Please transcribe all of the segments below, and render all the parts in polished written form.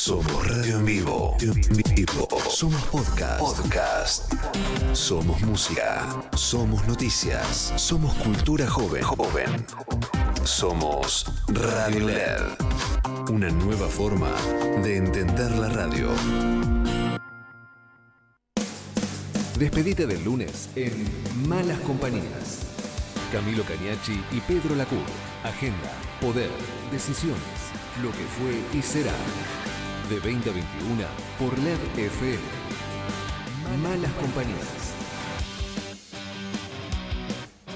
Somos radio en vivo. Somos podcast. Somos música. Somos noticias. Somos cultura joven. Somos Radio LED. Una nueva forma de entender la radio. Despedite del lunes en Malas Compañías. Camilo Cañachi y Pedro Lacur. Agenda, poder, decisiones, lo que fue y será. De 20 a 21 por LED FM. Malas Compañías.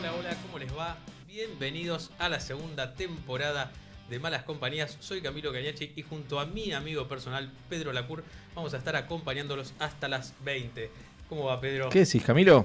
Hola, ¿cómo les va? Bienvenidos a la segunda temporada de Malas Compañías. Soy Camilo Cañachi y junto a mi amigo personal Pedro Lacur vamos a estar acompañándolos hasta las 20. ¿Cómo va, Pedro? ¿Qué decís, Camilo?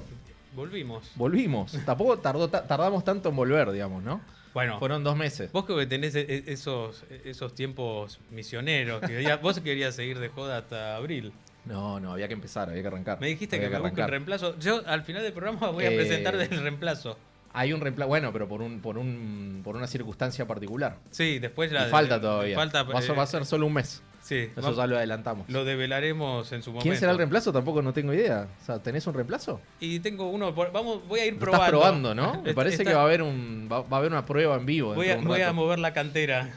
Volvimos. Tampoco tardamos tanto en volver, digamos, ¿no? Bueno, fueron 2 meses. vos que tenés esos tiempos misioneros, vos querías seguir de joda hasta abril. No, había que empezar, había que arrancar. Me dijiste que me busque un reemplazo. Yo al final del programa voy a presentar el reemplazo. Hay un reemplazo, bueno, pero por una circunstancia particular. Sí, después Y falta todavía. Va a ser solo un mes. Sí, Eso ya lo adelantamos. Lo develaremos en su momento. ¿Quién será el reemplazo? Tampoco no tengo idea. O sea, ¿tenés un reemplazo? Y tengo uno, voy a ir Lo probando. estás probando, ¿no? Me parece que va a haber una prueba en vivo. Voy a mover la cantera.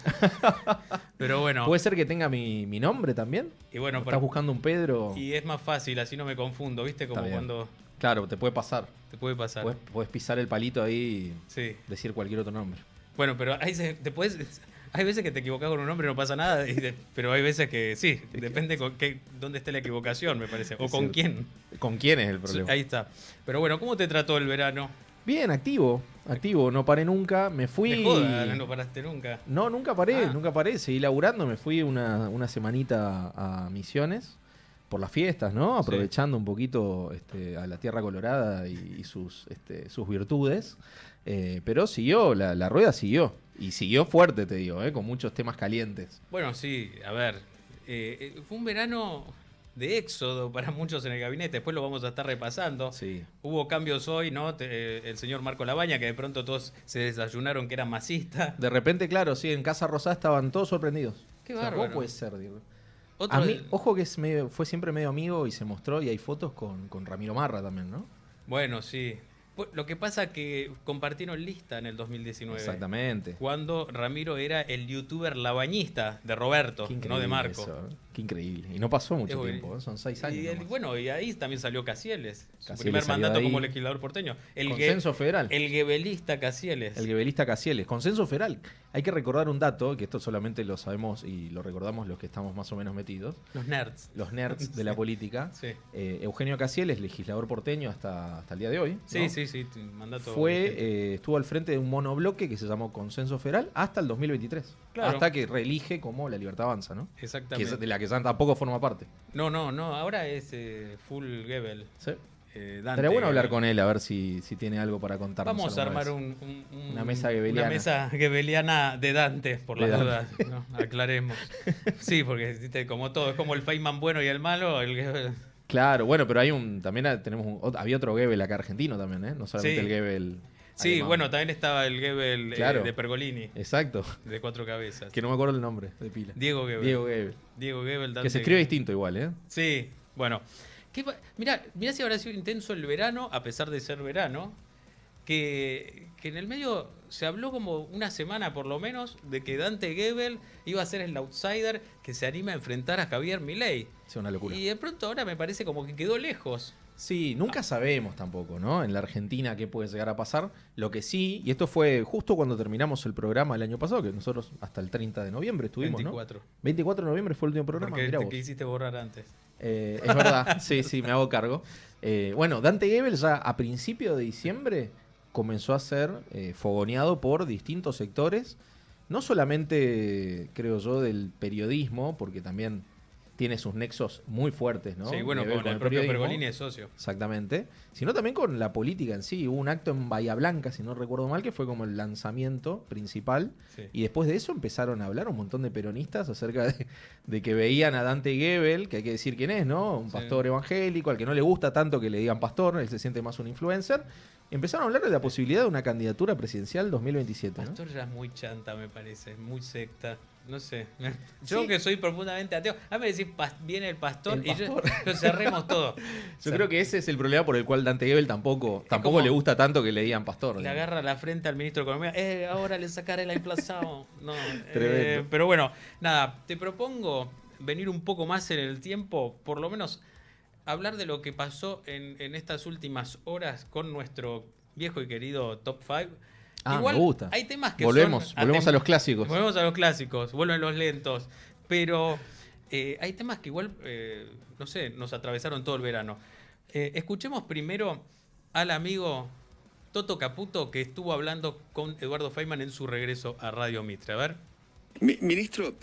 Pero bueno. ¿Puede ser que tenga mi nombre también? Y bueno, ¿Estás buscando un Pedro? Y es más fácil, así no me confundo, ¿viste? Como cuando... Claro, te puede pasar. Te puede pasar. Puedes pisar el palito ahí y sí. decir cualquier otro nombre. Bueno, pero hay veces que te equivocás con un nombre y no pasa nada, pero hay veces que sí, depende dónde esté la equivocación, me parece, o con quién. ¿Con quién es el problema? Ahí está. Pero bueno, ¿cómo te trató el verano? Bien, activo, no paré nunca, me fui... De joda, no paraste nunca. No, nunca paré, seguí laburando, me fui una semanita a Misiones por las fiestas, ¿no? Aprovechando un poquito a la Tierra Colorada y sus virtudes, pero siguió, la rueda siguió. Y siguió fuerte, te digo, con muchos temas calientes. Bueno, sí, a ver, fue un verano de éxodo para muchos en el gabinete, después lo vamos a estar repasando. Sí. Hubo cambios hoy, ¿no? El señor Marco Labaña, que de pronto todos se desayunaron que era masista. De repente, claro, sí, en Casa Rosada estaban todos sorprendidos. Qué bárbaro. ¿Cómo puede ser, digo? A mí, ojo que fue siempre medio amigo y se mostró, y hay fotos con Ramiro Marra también, ¿no? Bueno, sí. Lo que pasa es que compartieron lista en el 2019. Exactamente. Cuando Ramiro era el youtuber labañista de Roberto, no de Marco. Eso, Qué increíble. Y no pasó mucho tiempo, son 6 años. Y ahí también salió Casieles. Su Casieles primer mandato como legislador porteño. Consenso federal. El gebelista Casieles. El gebelista Casieles. Consenso federal. Hay que recordar un dato, que esto solamente lo sabemos y lo recordamos los que estamos más o menos metidos. Los nerds. Los nerds de la política. Sí. Eugenio Casieles, legislador porteño hasta el día de hoy, ¿no? Sí, mandato. Estuvo al frente de un monobloque que se llamó Consenso Federal hasta el 2023. Claro. Hasta que reelige como La Libertad Avanza, ¿no? Exactamente. De la que ya tampoco forma parte. No, ahora es full Gebel. Sí. Estaría bueno hablar con él a ver si tiene algo para contarnos. Vamos a armar una mesa gebeliana. Una mesa gebeliana de Dante, por las dudas, ¿no? Aclaremos. Sí, porque como todo, es como el Feynman bueno y el malo, el Gebel. Claro, bueno, pero había otro Gebel acá argentino también, ¿eh? No solamente el Gebel. Sí, alemán. bueno, también estaba el Gebel de Pergolini. Exacto. De 4 cabezas. Que no me acuerdo el nombre de pila. Diego Gebel. Dante. Que se escribe distinto igual, ¿eh? Sí, bueno. Mirá si habrá sido intenso el verano, a pesar de ser verano, que en el medio se habló como una semana por lo menos de que Dante Gebel iba a ser el outsider que se anima a enfrentar a Javier Milei. Es una locura. Y de pronto ahora me parece como que quedó lejos. Sí, nunca sabemos tampoco, ¿no? En la Argentina qué puede llegar a pasar. Lo que sí, y esto fue justo cuando terminamos el programa el año pasado, que nosotros hasta el 30 de noviembre estuvimos, 24. ¿no? 24 de noviembre fue el último programa. Porque te quisiste borrar antes. Es verdad, sí, me hago cargo. Bueno, Dante Gebel ya a principio de diciembre comenzó a ser fogoneado por distintos sectores, no solamente, creo yo, del periodismo, porque también tiene sus nexos muy fuertes, ¿no? Sí, bueno, con el propio Pergolini es socio. Exactamente. Sino también con la política en sí. Hubo un acto en Bahía Blanca, si no recuerdo mal, que fue como el lanzamiento principal. Sí. Y después de eso empezaron a hablar un montón de peronistas acerca de que veían a Dante Gebel, que hay que decir quién es, ¿no? Un pastor evangélico, al que no le gusta tanto que le digan pastor, él se siente más un influencer. empezaron a hablar de la posibilidad de una candidatura presidencial 2027, ¿no? Pastor ya es muy chanta, me parece, muy secta. No sé. Yo Sí. que soy profundamente ateo. A mí me decís, viene el pastor, El y pastor. yo cerremos todo. Yo creo que ese es el problema por el cual Dante Gebel tampoco como- le gusta tanto que le digan pastor. Le digamos. agarra la frente al ministro de Economía. Ahora le sacaré la inflación. No, Tremendo. pero bueno, nada, te propongo venir un poco más en el tiempo, por lo menos hablar de lo que pasó en estas últimas horas con nuestro viejo y querido Top 5. Ah, Igual me gusta. hay temas que Volvemos son a los clásicos. Volvemos a los clásicos, vuelven los lentos. Pero hay temas que igual, no sé, nos atravesaron todo el verano. Escuchemos primero al amigo Toto Caputo, que estuvo hablando con Eduardo Feynman en su regreso a Radio Mitre. A ver. Ministro,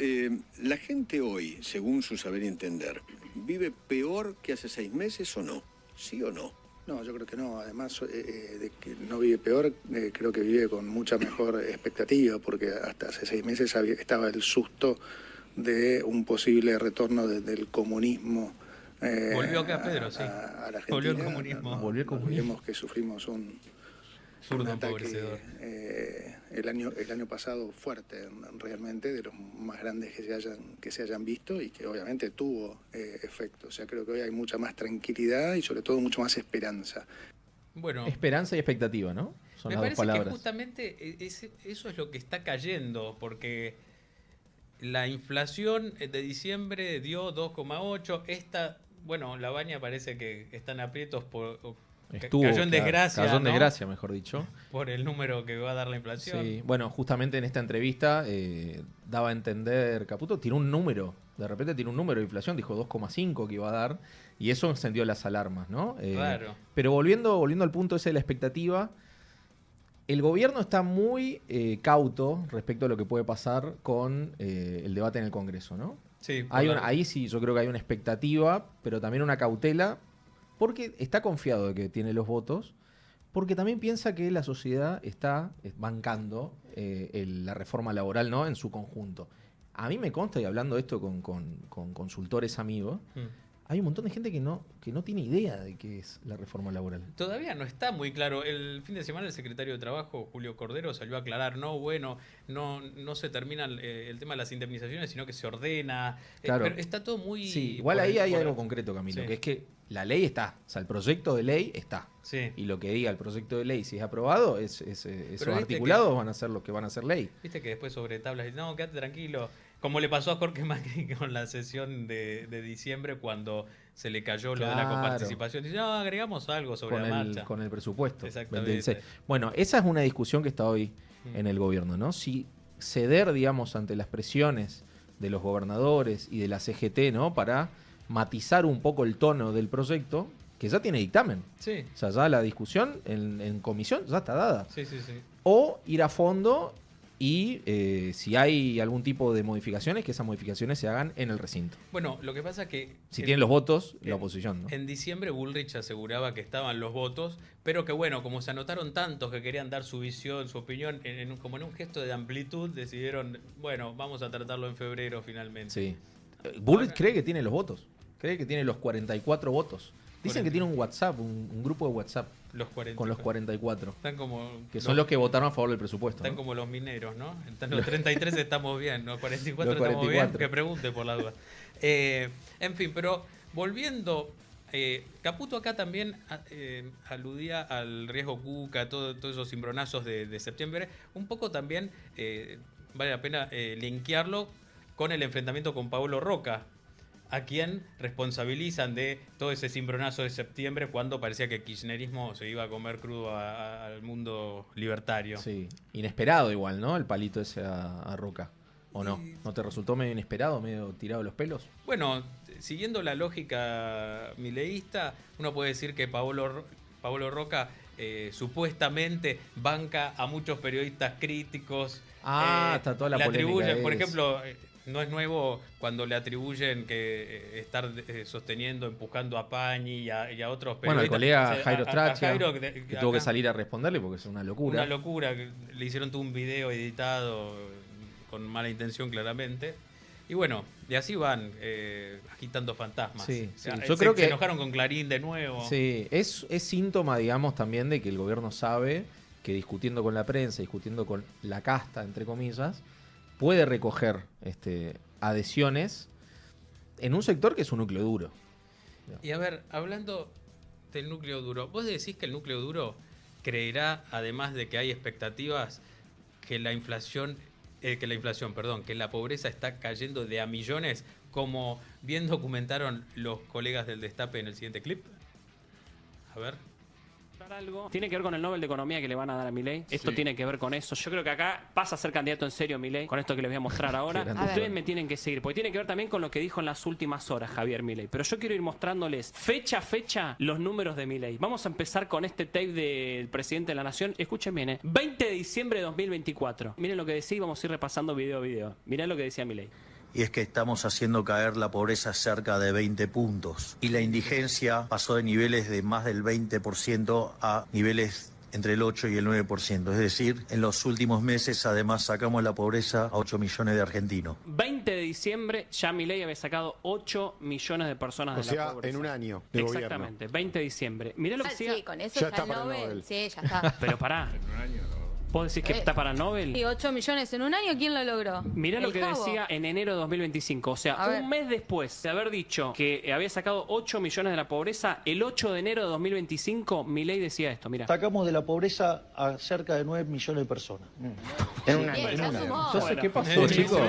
la gente hoy, según su saber y entender, ¿vive peor que hace 6 meses o no? ¿Sí o no? No, yo creo que no. Además de que no vive peor, creo que vive con mucha mejor expectativa, porque hasta hace 6 meses estaba el susto de un posible retorno del comunismo. Volvió acá Pedro, sí. A la Argentina. Volvió el comunismo. Volvió el comunismo. Vemos que sufrimos un Zurdo ataque empobrecedor. el año pasado fuerte, realmente, de los más grandes que se hayan visto, y que obviamente tuvo efecto. O sea, creo que hoy hay mucha más tranquilidad y sobre todo mucho más esperanza. Bueno, Esperanza y expectativa, ¿no? Son me las dos parece que palabras. justamente eso es lo que está cayendo, porque la inflación de diciembre dio 2,8. Bueno, la Baña parece que están aprietos cayó en desgracia, Cayó en ¿no? desgracia, mejor dicho. Por el número que va a dar la inflación. Sí, bueno, justamente en esta entrevista daba a entender, Caputo tiró un número, de repente tiró un número de inflación, dijo 2,5 que iba a dar, y eso encendió las alarmas, ¿no? Claro. Pero volviendo al punto ese de la expectativa, el gobierno está muy cauto respecto a lo que puede pasar con el debate en el Congreso, ¿no? Sí, Ahí sí yo creo que hay una expectativa, pero también una cautela, porque está confiado de que tiene los votos, porque también piensa que la sociedad está bancando la reforma laboral, ¿no? En su conjunto. A mí me consta, y hablando de esto con consultores amigos, hay un montón de gente que no tiene idea de qué es la reforma laboral. Todavía no está muy claro. El fin de semana el secretario de Trabajo, Julio Cordero, salió a aclarar, no se termina el tema de las indemnizaciones, sino que se ordena. Claro. Pero está todo muy... Sí, igual ahí hay algo concreto, Camilo, Sí. que es que la ley está, o sea, el proyecto de ley está. Sí. Y lo que diga el proyecto de ley, si es aprobado, esos viste articulados van a ser los que van a ser ley. Viste que después sobre tablas, no, quédate tranquilo. Como le pasó a Jorge Macri con la sesión de diciembre cuando se le cayó lo de la Claro. coparticipación. Dice, no, agregamos algo sobre la marcha. Con el presupuesto. Exactamente. 26. Bueno, esa es una discusión que está hoy en el gobierno, ¿no? Si ceder, digamos, ante las presiones de los gobernadores y de la CGT, ¿no? Para matizar un poco el tono del proyecto, que ya tiene dictamen. Sí, O sea, ya la discusión en comisión ya está dada. sí. O ir a fondo y si hay algún tipo de modificaciones, que esas modificaciones se hagan en el recinto. Bueno, lo que pasa es que... Si tienen los votos, la en- oposición, ¿no? En diciembre Bullrich aseguraba que estaban los votos, pero que bueno, como se anotaron tantos que querían dar su visión, su opinión, como en un gesto de amplitud, decidieron, bueno, vamos a tratarlo en febrero finalmente. Sí. Bullrich cree que tiene los votos. Cree que tiene los 44 votos. Dicen que tiene un WhatsApp, un grupo de WhatsApp Los 40. con los 44. Están como... Que son los que votaron a favor del presupuesto. Están ¿no? como los mineros, ¿no? Están los 33 estamos bien, los 44 Los estamos 44. bien, que pregunte por la duda. En fin, pero volviendo, Caputo acá también aludía al riesgo Cuca, todos esos cimbronazos de septiembre. Un poco también vale la pena linkearlo con el enfrentamiento con Paolo Roca, a quien responsabilizan de todo ese cimbronazo de septiembre cuando parecía que el kirchnerismo se iba a comer crudo al mundo libertario. Sí. Inesperado igual, ¿no? El palito ese a Roca. ¿O no? ¿No te resultó medio inesperado, medio tirado de los pelos? Bueno, siguiendo la lógica mileísta, uno puede decir que Paolo Roca supuestamente banca a muchos periodistas críticos. Está toda la le polémica atribuyen, por esa. ejemplo, no es nuevo cuando le atribuyen que estar sosteniendo, empujando a Pañi y a otros periodistas. Bueno, el colega O sea, Jairo a Straccia, Jairo, que tuvo que acá, salir a responderle porque es una locura. una locura, que le hicieron todo un video editado con mala intención claramente. Y bueno, y así van agitando fantasmas. Sí, sí. Yo Yo creo que se enojaron con Clarín de nuevo. sí, es síntoma, digamos, también de que el gobierno sabe que discutiendo con la prensa, discutiendo con la casta, entre comillas, puede recoger adhesiones en un sector que es un núcleo duro. Y a ver, hablando del núcleo duro, ¿vos decís que el núcleo duro creerá, además de que hay expectativas, que la inflación, que la pobreza está cayendo de a millones, como bien documentaron los colegas del Destape en el siguiente clip? A ver. Algo. Tiene que ver con el Nobel de Economía que le van a dar a Milei. Esto tiene que ver con eso. Yo creo que acá pasa a ser candidato en serio Milei, con esto que les voy a mostrar ahora. Ustedes me tienen que seguir, porque tiene que ver también con lo que dijo en las últimas horas Javier Milei. Pero yo quiero ir mostrándoles fecha a fecha los números de Milei. Vamos a empezar con este tape del presidente de la Nación. Escuchen bien, 20 de diciembre de 2024. Miren lo que decía y vamos a ir repasando video a video. Mirá lo que decía Milei. Y es que estamos haciendo caer la pobreza cerca de 20 puntos. Y la indigencia pasó de niveles de más del 20% a niveles entre el 8 y el 9%. Es decir, en los últimos meses además sacamos la pobreza a 8 millones de argentinos. 20 de diciembre ya Milei había sacado 8 millones de personas de la pobreza. En un año de Exactamente, gobierno. 20 de diciembre. Mirá lo que decía. Sí, con eso Ya está está el para el Nobel. Nobel. Sí, ya está. Pero pará. ¿Vos decís que está para Nobel? Y 8 millones en un año, ¿quién lo logró? Mirá lo ¿El que Jabo? decía en enero de 2025. O sea, A ver. un mes después de haber dicho que había sacado 8 millones de la pobreza, el 8 de enero de 2025, Milei decía esto, mirá. Sacamos de la pobreza a cerca de 9 millones de personas. En un Bien, ya sumó. Entonces, Bueno. ¿qué pasó, chicos?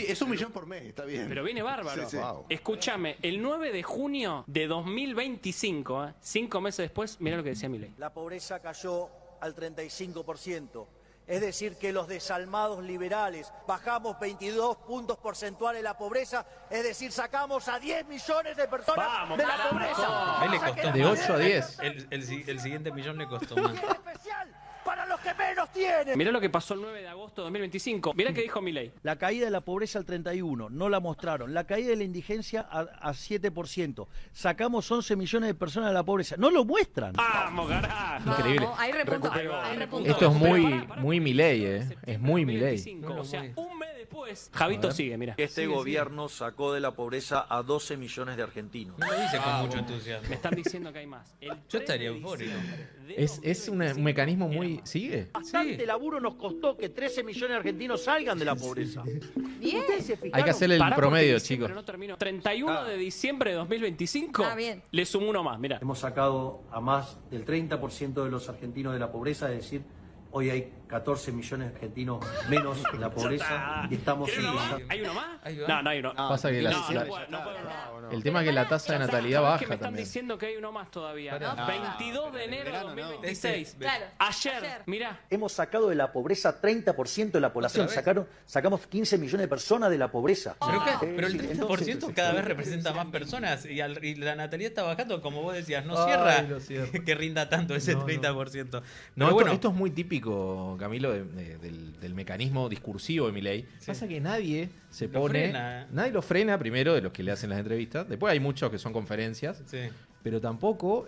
Es un millón por mes, está bien. Pero viene bárbaro. Sí, sí. Wow. Escúchame, el 9 de junio de 2025, 5 meses después, mirá lo que decía Milei. La pobreza cayó al 35%. Es decir, que los desalmados liberales bajamos 22 puntos porcentuales la pobreza, es decir, sacamos a 10 millones de personas Vamos, de la carajo. pobreza. A él le costó De más. 8 a 10. El siguiente millón le costó más. Y es especial para los que menos tienen. Mirá lo que pasó el 9 de agosto de 2025. Mirá que dijo Milei. La caída de la pobreza al 31, no la mostraron. La caída de la indigencia a 7%. Sacamos 11 millones de personas de la pobreza. No lo muestran. ¡Vamos, carajo! Increíble. Ahí repuntó. Ahí repuntó. Esto es muy, Pero pará, muy Milei, Es muy Milei. 2025, O sea, muy. un mes después, Javito sigue, mira. Este gobierno sacó de la pobreza a 12 millones de argentinos. No lo dice con mucho entusiasmo. Me están diciendo que hay más. El Yo 3 estaría de eufórico. diciembre de Es un 2025 mecanismo era muy... más. ¿Sigue? Bastante laburo nos costó que 13 millones de argentinos salgan de la pobreza. Bien. ¿Ustedes se fijaron? Hay que hacer el Pará, porque promedio, diciembre chicos. No terminó. 31 de diciembre de 2025. Ah, bien. Le sumo uno más, mira. Hemos sacado a más del 30% de los argentinos de la pobreza, es decir, hoy hay 14 millones de argentinos menos en la pobreza y estamos ¿Querés uno más? empezando. ¿Hay uno más? Ahí va. No, no hay uno. Pasa que No, la- no la- puedo, no puedo, no. el tema es que la tasa de natalidad ¿Sabés baja que me están también. diciendo que hay uno más todavía? Pará. 22 de enero de verano no. 2026. Claro. Ayer, mirá. Hemos sacado de la pobreza 30% de la población, ¿Otra vez? sacamos 15 millones de personas de la pobreza. Pero el 30% cada vez representa más personas y la natalidad está bajando, como vos decías, no cierra, Ay, no cierra. que rinda tanto ese No, no. 30%. No, Pero bueno, esto es muy típico, Camilo, del mecanismo discursivo de Milei. Pasa que nadie se Lo pone... frena. Nadie lo frena, primero, de los que le hacen las entrevistas. Después hay muchos que son conferencias. sí. Pero tampoco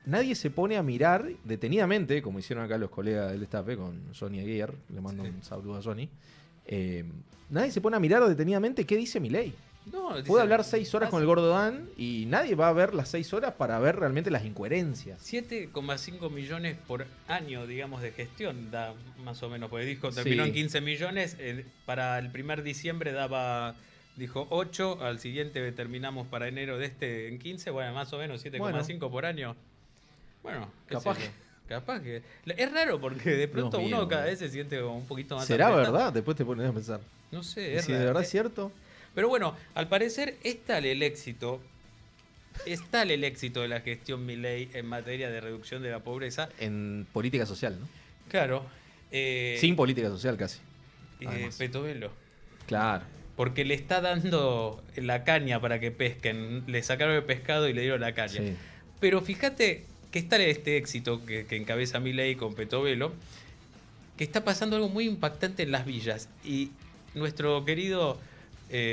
nadie se pone a mirar detenidamente, como hicieron acá los colegas del Destape con Sony Aguirre, le mando un saludo a Sony. Nadie se pone a mirar detenidamente qué dice Milei. No, dice- Puede hablar 6 horas con el Gordo Dan y nadie va a ver las 6 horas para ver realmente las incoherencias. 7,5 millones por año, digamos, de gestión, da más o menos, porque dijo, terminó Sí. en 15 millones, para el primer diciembre dijo 8, al siguiente terminamos para enero de en 15, bueno, más o menos 7,5 por año. Bueno, qué Capaz sé yo. Capaz que... Es raro porque de pronto Dios uno mío, cada boludo. vez se siente como un poquito más ¿Será apretado. verdad? Después te pones a pensar. No sé, ¿Y es si de raro. verdad es cierto? Pero bueno, al parecer está el éxito de la gestión Milei en materia de reducción de la pobreza. En política social, ¿no? Claro. Sin política social casi. además. Petovelo. Claro. Porque le está dando la caña para que pesquen. Le sacaron el pescado y le dieron la caña. Sí. Pero fíjate que está este éxito que encabeza Milei con Petovelo, que está pasando algo muy impactante en las villas. Y nuestro querido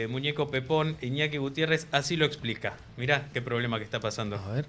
muñeco Pepón, Iñaki Gutiérrez, así lo explica. Mirá qué problema que está pasando. A ver.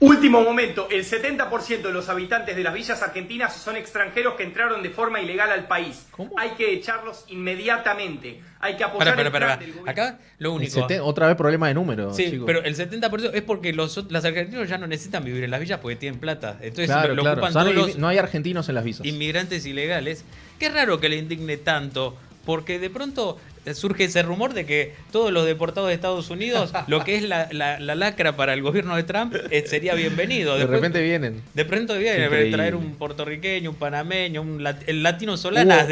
Último momento, el 70% de los habitantes de las villas argentinas son extranjeros que entraron de forma ilegal al país. ¿Cómo? Hay que echarlos inmediatamente. Hay que apoyar el plan del gobierno. Acá lo único. Otra vez problema de número. Sí, chicos. pero el 70% es porque los argentinos ya no necesitan vivir en las villas porque tienen plata. Entonces Claro, lo claro. ocupan O sea, todos los no hay argentinos en las visas. inmigrantes ilegales. Qué raro que le indigne tanto, porque de pronto surge ese rumor de que todos los deportados de Estados Unidos, lo que es la lacra para el gobierno de Trump, sería bienvenido. De repente vienen. De pronto Qué viene increíble. traer un puertorriqueño, un panameño, el latino Solanas.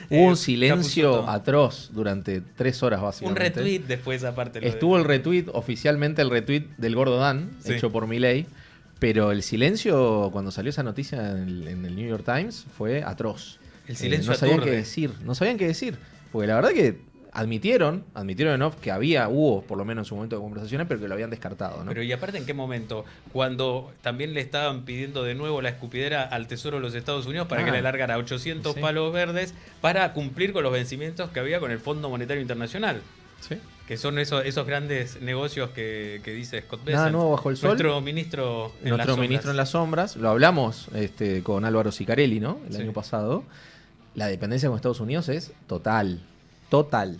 Hubo un silencio Capusotto. atroz durante 3 horas Un básicamente. retweet después aparte. lo de- Estuvo el retweet, oficialmente el retweet del Gordo Dan, Sí. hecho por Milei, pero el silencio cuando salió esa noticia en el New York Times fue atroz. El silencio no sabían aturde. qué decir, no sabían qué decir, porque la verdad que admitieron en off que hubo por lo menos en su momento de conversaciones, pero que lo habían descartado, ¿no? Pero ¿y aparte en qué momento? Cuando también le estaban pidiendo de nuevo la escupidera al Tesoro de los Estados Unidos para que le largara 800 Sí. palos verdes para cumplir con los vencimientos que había con el Fondo Monetario Internacional. Sí. Que son esos grandes negocios que dice Scott Bessent. Nada nuevo bajo el sol. Nuestro ministro en Nuestro las sombras. ministro en las sombras, lo hablamos con Álvaro Sicarelli, ¿no? El Sí. año pasado. La dependencia con Estados Unidos es total.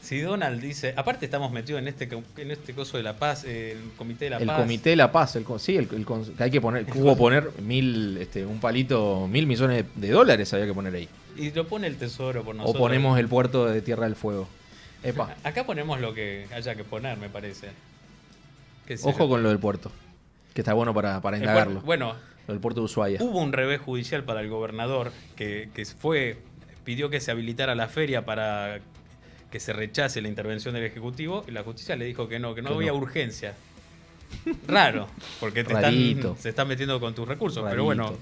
Si Donald dice, aparte estamos metidos en este coso de la paz, el Comité de la El Paz. Comité de la Paz, que hay que poner, que hubo poner un palito, $1.000 millones de dólares había que poner ahí. Y lo pone el Tesoro por O nosotros. ponemos el puerto de Tierra del Fuego. Epa, Acá ponemos lo que haya que poner, me parece. ¿Qué sé ojo yo? con lo del puerto, que está bueno para El indagarlo. Bueno, Lo del puerto de Ushuaia. hubo un revés judicial para el gobernador que pidió que se habilitara la feria para que se rechace la intervención del Ejecutivo y la justicia le dijo que no había urgencia. Raro, porque Rarito. se están metiendo con tus recursos, Rarito. pero bueno,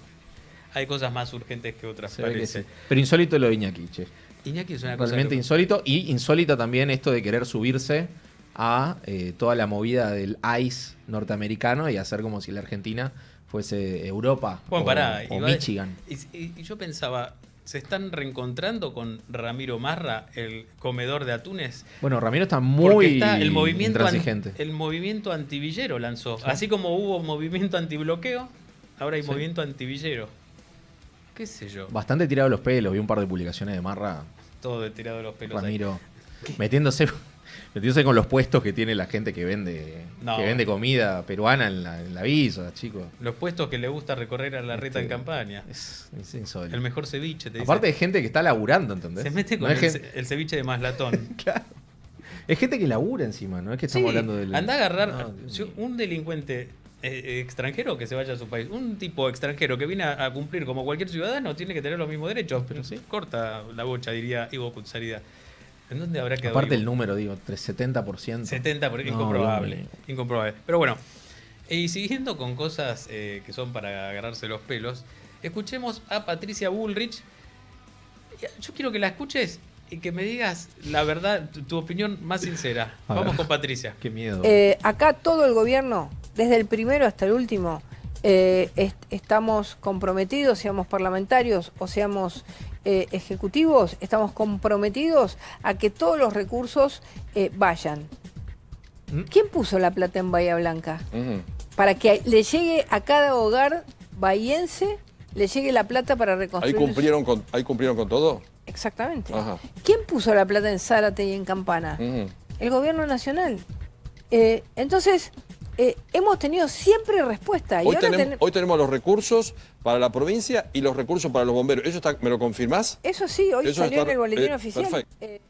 hay cosas más urgentes que otras, Se ve que parece. sí. Pero insólito lo de Iñaki, che. Iñaki es una cosa Realmente loca. insólito. Y insólito también esto de querer subirse a toda la movida del ICE norteamericano y hacer como si la Argentina fuese Europa Bueno, pará, o iba- Michigan. Y yo pensaba, ¿se están reencontrando con Ramiro Marra, el comedor de atunes? Bueno, Ramiro está Porque muy está el movimiento intransigente. el movimiento antivillero lanzó. Así como hubo movimiento antibloqueo, ahora hay Sí. movimiento antivillero. ¿Qué sé yo? Bastante tirado los pelos. Vi un par de publicaciones de Marra. Todo de tirado de los pelos. ahí. Ramiro metiéndose con los puestos que tiene la gente que vende No. comida peruana en la visa, chicos. Los puestos que le gusta recorrer a la reta en campaña. Es insólito. El mejor ceviche, te Aparte dice. hay gente que está laburando, ¿entendés? Se mete con No es el ceviche de Maslatón. Claro. Es gente que labura encima, no es que estamos Sí, hablando del... anda a agarrar No, Dios mío. un delincuente extranjero que se vaya a su país. Un tipo extranjero que viene a cumplir como cualquier ciudadano tiene que tener los mismos derechos. Pero sí, corta la bocha, diría Ivo Kutsarida. ¿En dónde habrá quedado? Aparte Ivo? el número, digo, 70%. 70, No, incomprobable. Dios mío. Incomprobable. Pero bueno, y siguiendo con cosas que son para agarrarse los pelos, escuchemos a Patricia Bullrich. Yo quiero que la escuches y que me digas la verdad, tu opinión más sincera. A Vamos ver. con Patricia. Qué miedo. Acá todo el gobierno, desde el primero hasta el último, estamos comprometidos, seamos parlamentarios o seamos ejecutivos, estamos comprometidos a que todos los recursos vayan. ¿Quién puso la plata en Bahía Blanca? Para que le llegue a cada hogar bahiense, le llegue la plata para ¿Ahí reconstruir. cumplieron con todo? Exactamente. Ajá. ¿Quién puso la plata en Zárate y en Campana? Ujú. El gobierno nacional. Entonces, hemos tenido siempre respuesta. Y Hoy ahora hoy tenemos los recursos para la provincia y los recursos para los bomberos. ¿Eso está, me lo confirmás? eso sí, hoy Eso salió está- en el boletín oficial. perfecto.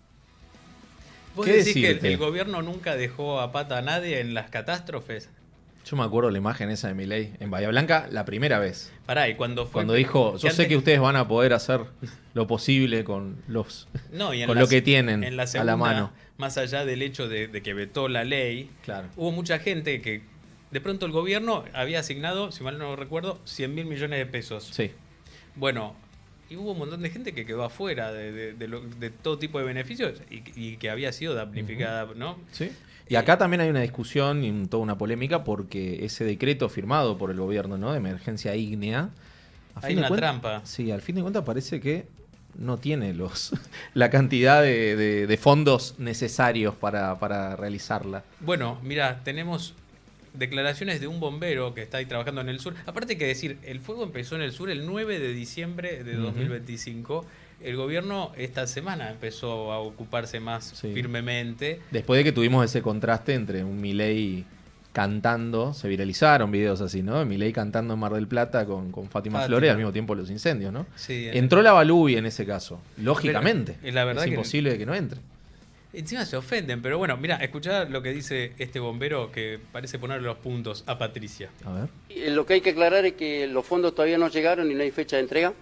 ¿Vos ¿Qué decís decirte? que el gobierno nunca dejó a pata a nadie en las catástrofes? Yo me acuerdo la imagen esa de Milei en Bahía Blanca la primera vez. Pará, y cuando fue. Cuando dijo, yo sé que ustedes van a poder hacer lo posible con con lo que tienen en la a segunda, la mano. más allá del hecho de que vetó la ley, Claro. hubo mucha gente que de pronto el gobierno había asignado, si mal no recuerdo, 100.000 millones de pesos. Sí. Bueno, y hubo un montón de gente que quedó afuera de todo tipo de beneficios y que había sido damnificada, ¿no? Sí. Y acá también hay una discusión y toda una polémica porque ese decreto firmado por el gobierno, ¿no? De emergencia ígnea. Hay una trampa. Sí, al fin de cuentas parece que no tiene la cantidad de fondos necesarios para realizarla. Bueno, mira, tenemos declaraciones de un bombero que está ahí trabajando en el sur. Aparte hay que decir, el fuego empezó en el sur el 9 de diciembre de 2025. El gobierno esta semana empezó a ocuparse más firmemente. Después de que tuvimos ese contraste entre un Milei cantando, se viralizaron videos así, ¿no? Milei cantando en Mar del Plata con Fátima Flores y al mismo tiempo los incendios, ¿no? Sí, entró la Balubi en ese caso, lógicamente. Pero, la verdad es imposible que no entre. Encima se ofenden, pero bueno, mira, escuchá lo que dice este bombero que parece ponerle los puntos a Patricia. A ver. Lo que hay que aclarar es que los fondos todavía no llegaron y no hay fecha de entrega.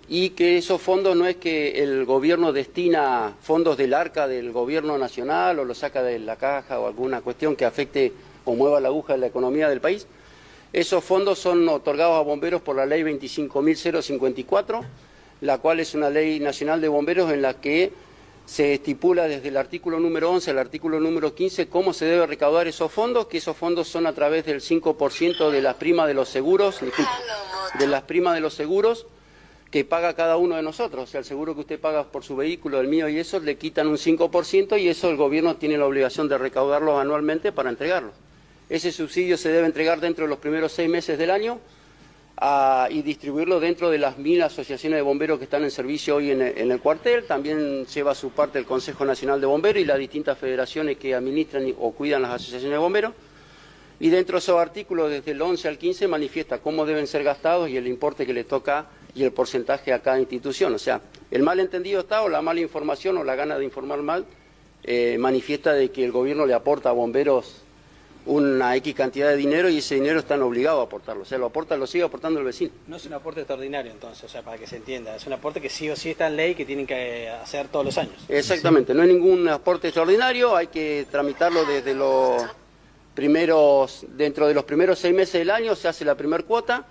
Y que esos fondos no es que el gobierno destina fondos del arca del gobierno nacional o lo saca de la caja o alguna cuestión que afecte o mueva la aguja de la economía del país. Esos fondos son otorgados a bomberos por la ley 25.054, la cual es una ley nacional de bomberos en la que se estipula desde el artículo número 11 al artículo número 15 cómo se debe recaudar esos fondos, que esos fondos son a través del 5% de las primas de los seguros, que paga cada uno de nosotros. O sea, el seguro que usted paga por su vehículo, el mío y eso, le quitan un 5% y eso el gobierno tiene la obligación de recaudarlos anualmente para entregarlos. Ese subsidio se debe entregar dentro de los primeros 6 meses del año y distribuirlo dentro de las 1000 asociaciones de bomberos que están en servicio hoy en el cuartel. También lleva su parte el Consejo Nacional de Bomberos y las distintas federaciones que administran o cuidan las asociaciones de bomberos. Y dentro de esos artículos, desde el 11 al 15, manifiesta cómo deben ser gastados y el importe que le toca y el porcentaje a cada institución. O sea, el malentendido está, o la mala información, o la gana de informar mal, manifiesta de que el gobierno le aporta a bomberos una X cantidad de dinero y ese dinero están obligados a aportarlo. O sea, lo sigue aportando el vecino. No es un aporte extraordinario, entonces, o sea, para que se entienda. Es un aporte que sí o sí está en ley, que tienen que hacer todos los años. Exactamente, no hay ningún aporte extraordinario, hay que tramitarlo desde los primeros, dentro de los primeros 6 meses del año se hace la primera cuota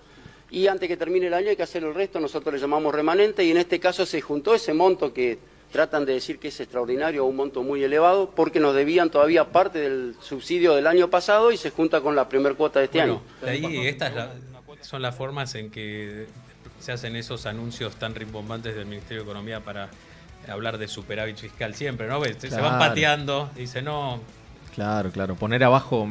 y antes que termine el año hay que hacer el resto, nosotros le llamamos remanente y en este caso se juntó ese monto que tratan de decir que es extraordinario, un monto muy elevado, porque nos debían todavía parte del subsidio del año pasado y se junta con la primera cuota de este año. De ahí son las formas en que se hacen esos anuncios tan rimbombantes del Ministerio de Economía para hablar de superávit fiscal siempre, ¿no? Se van pateando, dice no. Claro, poner abajo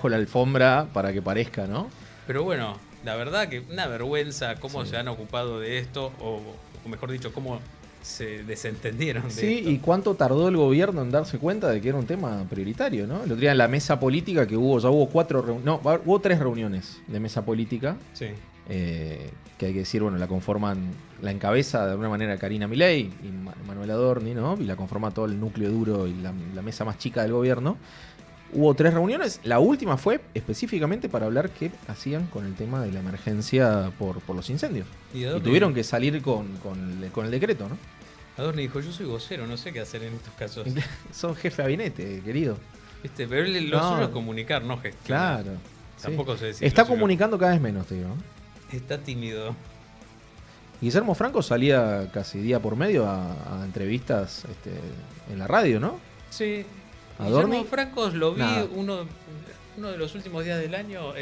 la alfombra para que parezca, ¿no? Pero bueno, la verdad que una vergüenza cómo se han ocupado de esto, o mejor dicho, cómo se desentendieron de esto. Sí, y cuánto tardó el gobierno en darse cuenta de que era un tema prioritario, ¿no? El otro día en la mesa política que hubo 3 reuniones de mesa política. Sí. Que hay que decir, bueno, la encabeza de alguna manera Karina Milei y Manuel Adorni, ¿no? Y la conforma todo el núcleo duro y la mesa más chica del gobierno. Hubo 3 reuniones, la última fue específicamente para hablar qué hacían con el tema de la emergencia por los incendios. Y tuvieron que salir con el decreto, ¿no? Adorni dijo, yo soy vocero, no sé qué hacer en estos casos. Son jefe de gabinete, querido. Pero lo suyo es comunicar, no gestionar. Claro. Tampoco sí. se decide. Está comunicando cada vez menos, te digo. Está tímido. Guillermo Franco salía casi día por medio a entrevistas en la radio, ¿no? Sí. Adorni. Guillermo Franco lo vi uno de los últimos días del año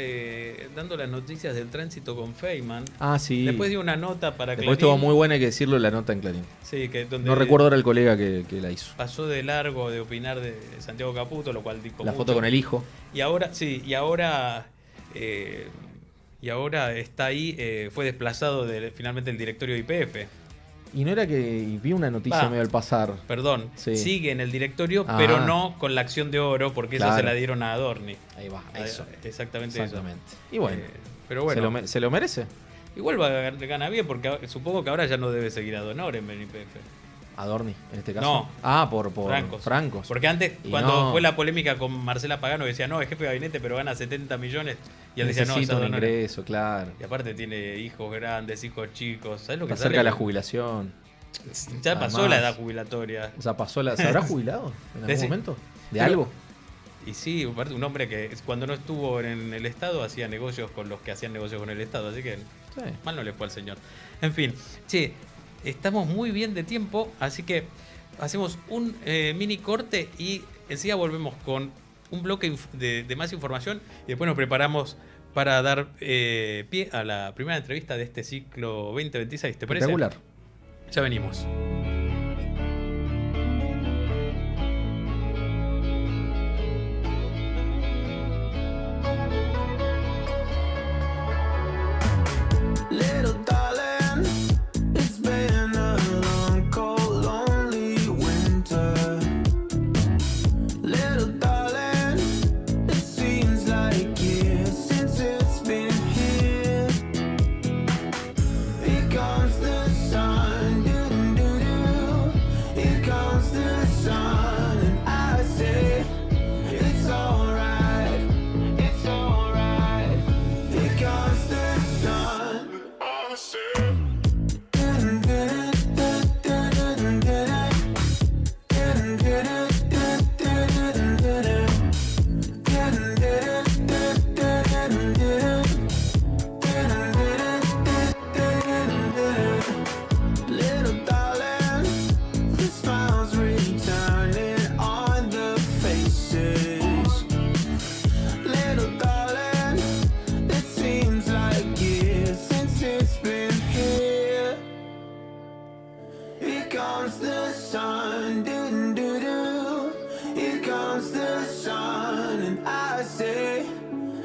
dando las noticias del tránsito con Feynman. Ah, sí. Después dio una nota para Clarín. Después estuvo muy buena, hay que decirlo, la nota en Clarín. Sí, donde no recuerdo ahora el colega que la hizo. Pasó de largo de opinar de Santiago Caputo, lo cual dijo la mucho. Foto con el hijo. Y ahora está ahí, fue desplazado finalmente el directorio de YPF. Y no era que vi una noticia medio al pasar. Perdón, sigue en el directorio, pero no con la acción de oro, porque esa se la dieron a Adorni. Ahí va, eso. Exactamente eso. Y bueno, pero bueno, ¿se lo merece? Igual gana bien, porque supongo que ahora ya no debe seguir Ad honorem en YPF. Adorni, en este caso. No. Por Francos. Porque antes, cuando fue la polémica con Marcela Pagano, decía, no, es jefe de gabinete, pero gana 70 millones. Y él decía, no, es un ingreso, claro. Y aparte tiene hijos grandes, hijos chicos. ¿Sabes lo que está cerca de la jubilación? Ya pasó la edad jubilatoria. O sea, ¿se habrá jubilado en algún momento? ¿De algo? Y sí, un hombre que cuando no estuvo en el Estado hacía negocios con los que hacían negocios con el Estado. Así que mal no le fue al señor. En fin, estamos muy bien de tiempo, así que hacemos un mini corte y enseguida volvemos con un bloque de más información y después nos preparamos para dar pie a la primera entrevista de este ciclo 2026. ¿Te parece? Espectacular. Ya venimos. comes the sun, do do do. Here comes the sun, and I say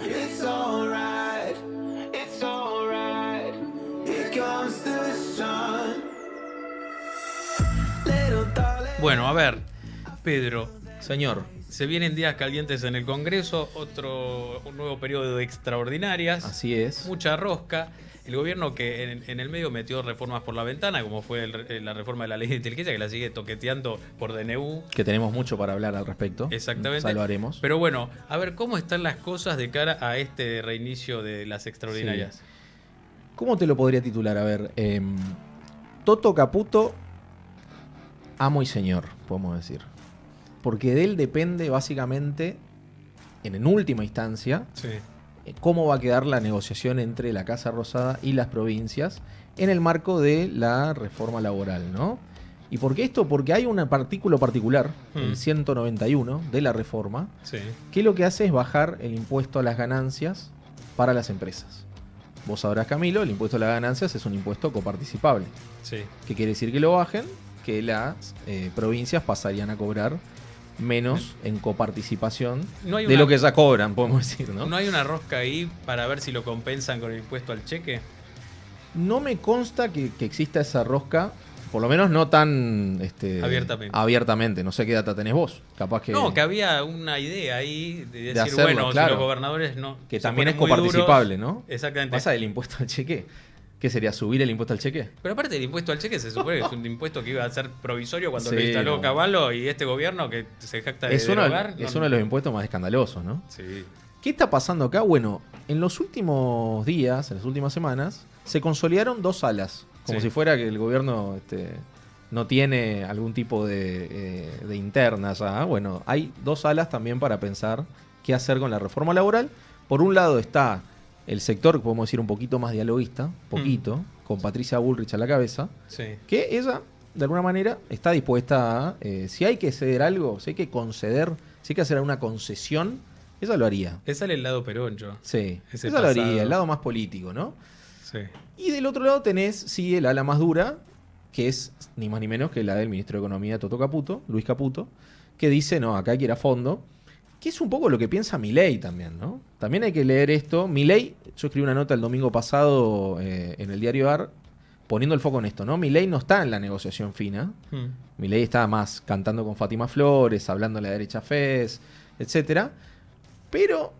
it's alright, it's alright. Here comes the sun. Little darling. Bueno, a ver, Pedro. Señor. Se vienen días calientes en el Congreso, un nuevo periodo de extraordinarias. Así es. Mucha rosca. El gobierno que en el medio metió reformas por la ventana, como fue la reforma de la ley de inteligencia, que la sigue toqueteando por DNU. Que tenemos mucho para hablar al respecto. Exactamente. Ya lo haremos. Pero bueno, a ver, ¿cómo están las cosas de cara a este reinicio de las extraordinarias? Sí. ¿Cómo te lo podría titular? A ver, Toto Caputo, amo y señor, podemos decir. Porque de él depende básicamente, en última instancia, sí, cómo va a quedar la negociación entre la Casa Rosada y las provincias en el marco de la reforma laboral, ¿no? ¿Y por qué esto? Porque hay un artículo particular, el 191 de la reforma, sí, que lo que hace es bajar el impuesto a las ganancias para las empresas. Vos sabrás, Camilo, el impuesto a las ganancias es un impuesto coparticipable. Sí. ¿Qué quiere decir que lo bajen? Que las provincias pasarían a cobrar menos en coparticipación de lo que ya cobran, podemos decir, ¿no? ¿No hay una rosca ahí para ver si lo compensan con el impuesto al cheque? No me consta que exista esa rosca, por lo menos no tan abiertamente. No sé qué data tenés vos. Capaz que... No, que había una idea ahí de decir, hacerlo, bueno, claro, si los gobernadores no... Que también es coparticipable, duros, ¿no? Exactamente. Pasa el impuesto al cheque. ¿Qué sería? ¿Subir el impuesto al cheque? Pero aparte del impuesto al cheque se supone que es un impuesto que iba a ser provisorio cuando Sí, lo instaló no. Caballo y este gobierno que se jacta de Es derogar. uno de los impuestos más escandalosos, ¿no? Sí. ¿Qué está pasando acá? Bueno, en los últimos días, en las últimas semanas, se consolidaron dos alas. Como Sí. si fuera que el gobierno no tiene algún tipo de internas. Bueno, hay dos alas también para pensar qué hacer con la reforma laboral. Por un lado está el sector, podemos decir, un poquito más dialoguista, con Patricia Bullrich a la cabeza, Sí. que ella, de alguna manera, está dispuesta a, si hay que ceder algo, si hay que conceder, si hay que hacer alguna concesión, ella lo haría. Es el lado peroncho. Sí, Ese ella lo haría, pasado. el lado más político, ¿no? Sí. Y del otro lado tenés, sí, el ala más dura, que es ni más ni menos que la del ministro de Economía, Toto Caputo, Luis Caputo, que dice, no, acá hay que ir a fondo, que es un poco lo que piensa Milei también, ¿no? También hay que leer esto. Milei, yo escribí una nota el domingo pasado en el diario AR, poniendo el foco en esto, ¿no? Milei no está en la negociación fina. Milei está más cantando con Fátima Flores, hablando a la derecha FES, etcétera. Pero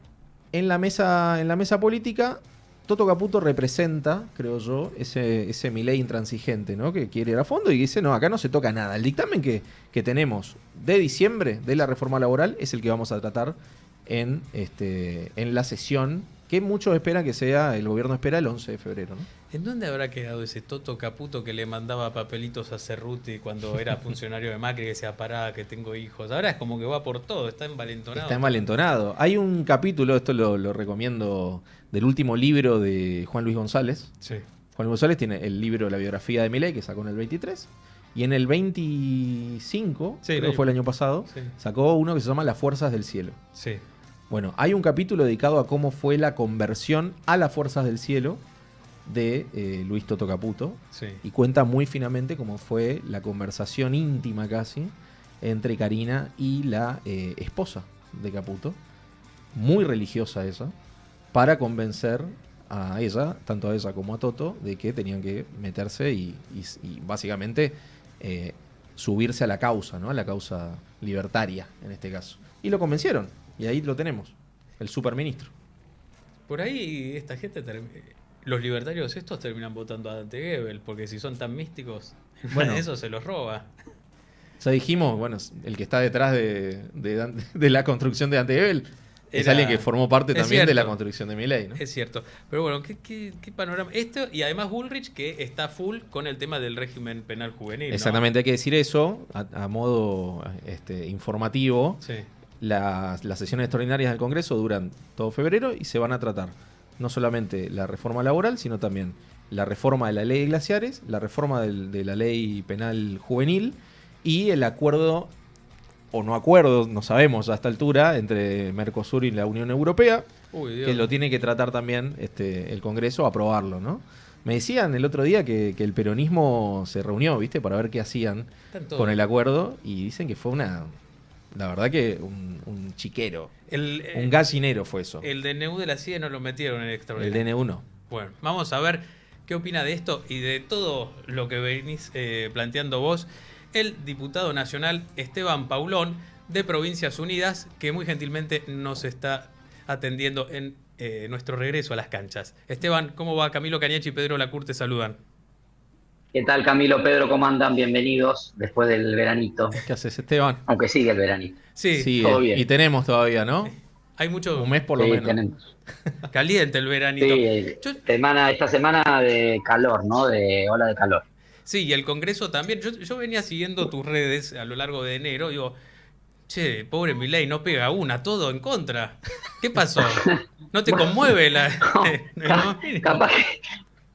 en la mesa política, Toto Caputo representa, creo yo, ese Milei intransigente, ¿no? Que quiere ir a fondo y dice, no, acá no se toca nada. El dictamen que tenemos de diciembre de la reforma laboral es el que vamos a tratar en la sesión que muchos esperan que sea, el gobierno espera el 11 de febrero, ¿no? ¿En dónde habrá quedado ese Toto Caputo que le mandaba papelitos a Cerruti cuando era funcionario de Macri, que decía, pará, que tengo hijos? Ahora es como que va por todo, está envalentonado. Está envalentonado. Hay un capítulo, esto lo recomiendo, del último libro de Juan Luis González. Sí. Juan Luis González tiene el libro La biografía de Milei, que sacó en el 23. Y en el 25, creo que fue el año pasado, sacó uno que se llama Las Fuerzas del Cielo. Sí. Bueno, hay un capítulo dedicado a cómo fue la conversión a las Fuerzas del Cielo de Luis Toto Caputo. Sí. Y cuenta muy finamente cómo fue la conversación íntima casi entre Karina y la esposa de Caputo, muy religiosa esa, para convencer a ella, tanto a ella como a Toto, de que tenían que meterse y básicamente subirse a la causa, ¿no? A la causa libertaria, en este caso. Y lo convencieron, y ahí lo tenemos, el superministro. Por ahí esta gente, los libertarios estos terminan votando a Dante Gebel, porque si son tan místicos, Bueno. eso se los roba. Ya dijimos, bueno, el que está detrás de la construcción de Dante Gebel es alguien que formó parte también de la construcción de Milei, ¿no? Es cierto. Pero bueno, ¿qué panorama? Esto, y además Bullrich, que está full con el tema del régimen penal juvenil, ¿no? Exactamente, hay que decir eso a modo informativo. Sí. Las sesiones extraordinarias del Congreso duran todo febrero y se van a tratar no solamente la reforma laboral, sino también la reforma de la ley de glaciares, la reforma de la ley penal juvenil y el acuerdo o no acuerdo, no sabemos a esta altura, entre Mercosur y la Unión Europea, Uy, Dios. que lo tiene que tratar también el Congreso, aprobarlo, ¿no? Me decían el otro día que el peronismo se reunió, ¿viste? Para ver qué hacían con el acuerdo. Y dicen que fue la verdad que un chiquero. Un gallinero fue eso. El DNU de la CIE no lo metieron en el extraordinario. El DNU no. Bueno, vamos a ver qué opina de esto y de todo lo que venís planteando vos. El diputado nacional Esteban Paulón, de Provincias Unidas, que muy gentilmente nos está atendiendo en nuestro regreso a las canchas. Esteban, ¿cómo va? Camilo Cañachi y Pedro Lacour te saludan. ¿Qué tal, Camilo, Pedro? ¿Cómo andan? Bienvenidos después del veranito. ¿Qué haces, Esteban? Aunque sigue el veranito. Sí, todo bien. Y tenemos todavía, ¿no? Hay mucho... Un mes por lo menos. Tenemos. Caliente el veranito. Sí, esta semana de calor, ¿no? De ola de calor. Sí, y el Congreso también. Yo venía siguiendo tus redes a lo largo de enero. Digo, che, pobre Milei, no pega una, todo en contra. ¿Qué pasó? ¿No te conmueve la...?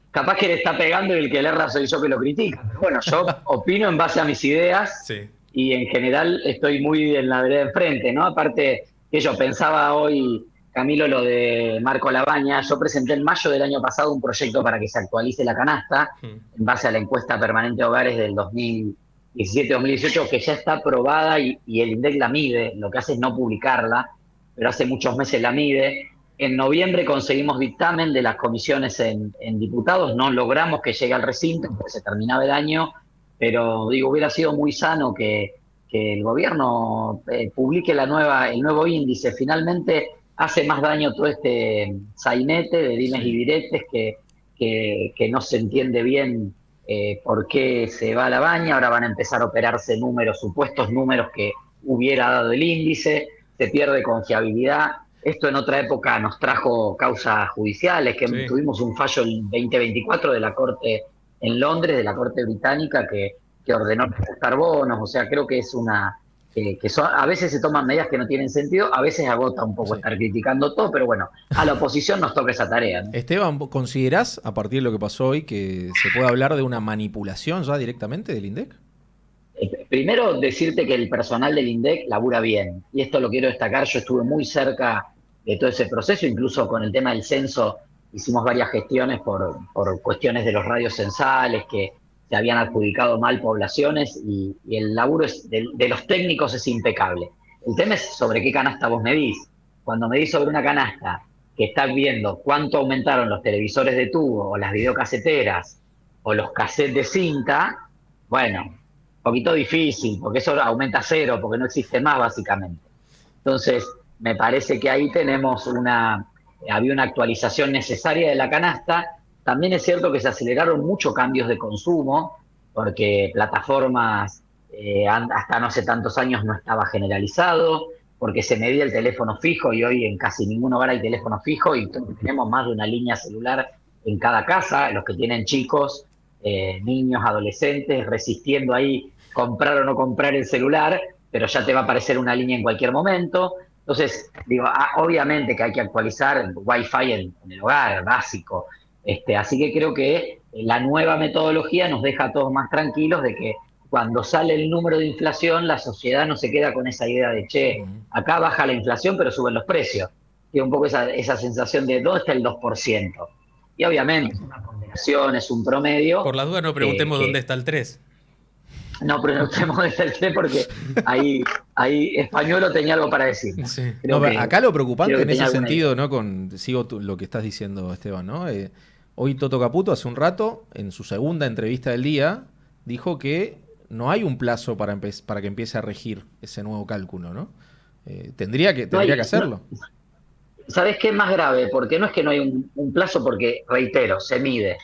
Capaz que le está pegando y el que le erra soy yo que lo critica. Pero bueno, yo opino en base a mis ideas y en general estoy muy en la vereda de enfrente, ¿no? Aparte, que yo pensaba hoy, Camilo, lo de Marco Labaña. Yo presenté en mayo del año pasado un proyecto para que se actualice la canasta en base a la encuesta permanente de hogares del 2017-2018, que ya está aprobada y el INDEC la mide. Lo que hace es no publicarla, pero hace muchos meses la mide. En noviembre conseguimos dictamen de las comisiones en diputados, no logramos que llegue al recinto porque se terminaba el año, pero digo, hubiera sido muy sano que el gobierno publique el nuevo índice. Finalmente hace más daño todo este sainete de dimes y diretes que no se entiende bien por qué se va a Labaña. Ahora van a empezar a operarse supuestos números que hubiera dado el índice, se pierde confiabilidad. Esto en otra época nos trajo causas judiciales, que tuvimos un fallo en 2024 de la Corte en Londres, de la Corte británica, que ordenó reajustar bonos. O sea, creo que es a veces se toman medidas que no tienen sentido, a veces agota un poco estar criticando todo, pero bueno, a la oposición nos toca esa tarea, ¿no? Esteban, ¿considerás, a partir de lo que pasó hoy, que se puede hablar de una manipulación ya directamente del INDEC? Primero, decirte que el personal del INDEC labura bien, y esto lo quiero destacar. Yo estuve muy cerca de todo ese proceso, incluso con el tema del censo hicimos varias gestiones por cuestiones de los radios censales que se habían adjudicado mal poblaciones, y el laburo de los técnicos es impecable. El tema es sobre qué canasta vos medís. Cuando medís sobre una canasta que estás viendo cuánto aumentaron los televisores de tubo o las videocaseteras o los cassettes de cinta, bueno, un poquito difícil, porque eso aumenta cero, porque no existe más básicamente. Entonces, me parece que ahí había una actualización necesaria de la canasta. También es cierto que se aceleraron muchos cambios de consumo, porque plataformas hasta no hace tantos años no estaba generalizado, porque se medía el teléfono fijo y hoy en casi ningún hogar hay teléfono fijo y tenemos más de una línea celular en cada casa. Los que tienen chicos, niños, adolescentes, resistiendo ahí comprar o no comprar el celular, pero ya te va a aparecer una línea en cualquier momento. Entonces, digo, obviamente que hay que actualizar el Wi-Fi en el hogar, básico. Así que creo que la nueva metodología nos deja a todos más tranquilos de que cuando sale el número de inflación, la sociedad no se queda con esa idea de, che, acá baja la inflación pero suben los precios. Tiene un poco esa sensación de, ¿dónde está el 2%? Y obviamente es una ponderación, es un promedio. Por las dudas no preguntemos dónde está el 3. No preguntemos dónde está el 3 porque ahí Españolo tenía algo para decir. Sí. No, acá lo preocupante en ese sentido, ¿no? Sigo lo que estás diciendo, Esteban, ¿no? Hoy Toto Caputo, hace un rato, en su segunda entrevista del día, dijo que no hay un plazo para que empiece a regir ese nuevo cálculo, ¿no? Tendría que hacerlo. No, ¿sabés qué es más grave? Porque no es que no hay un plazo, porque, reitero, se mide.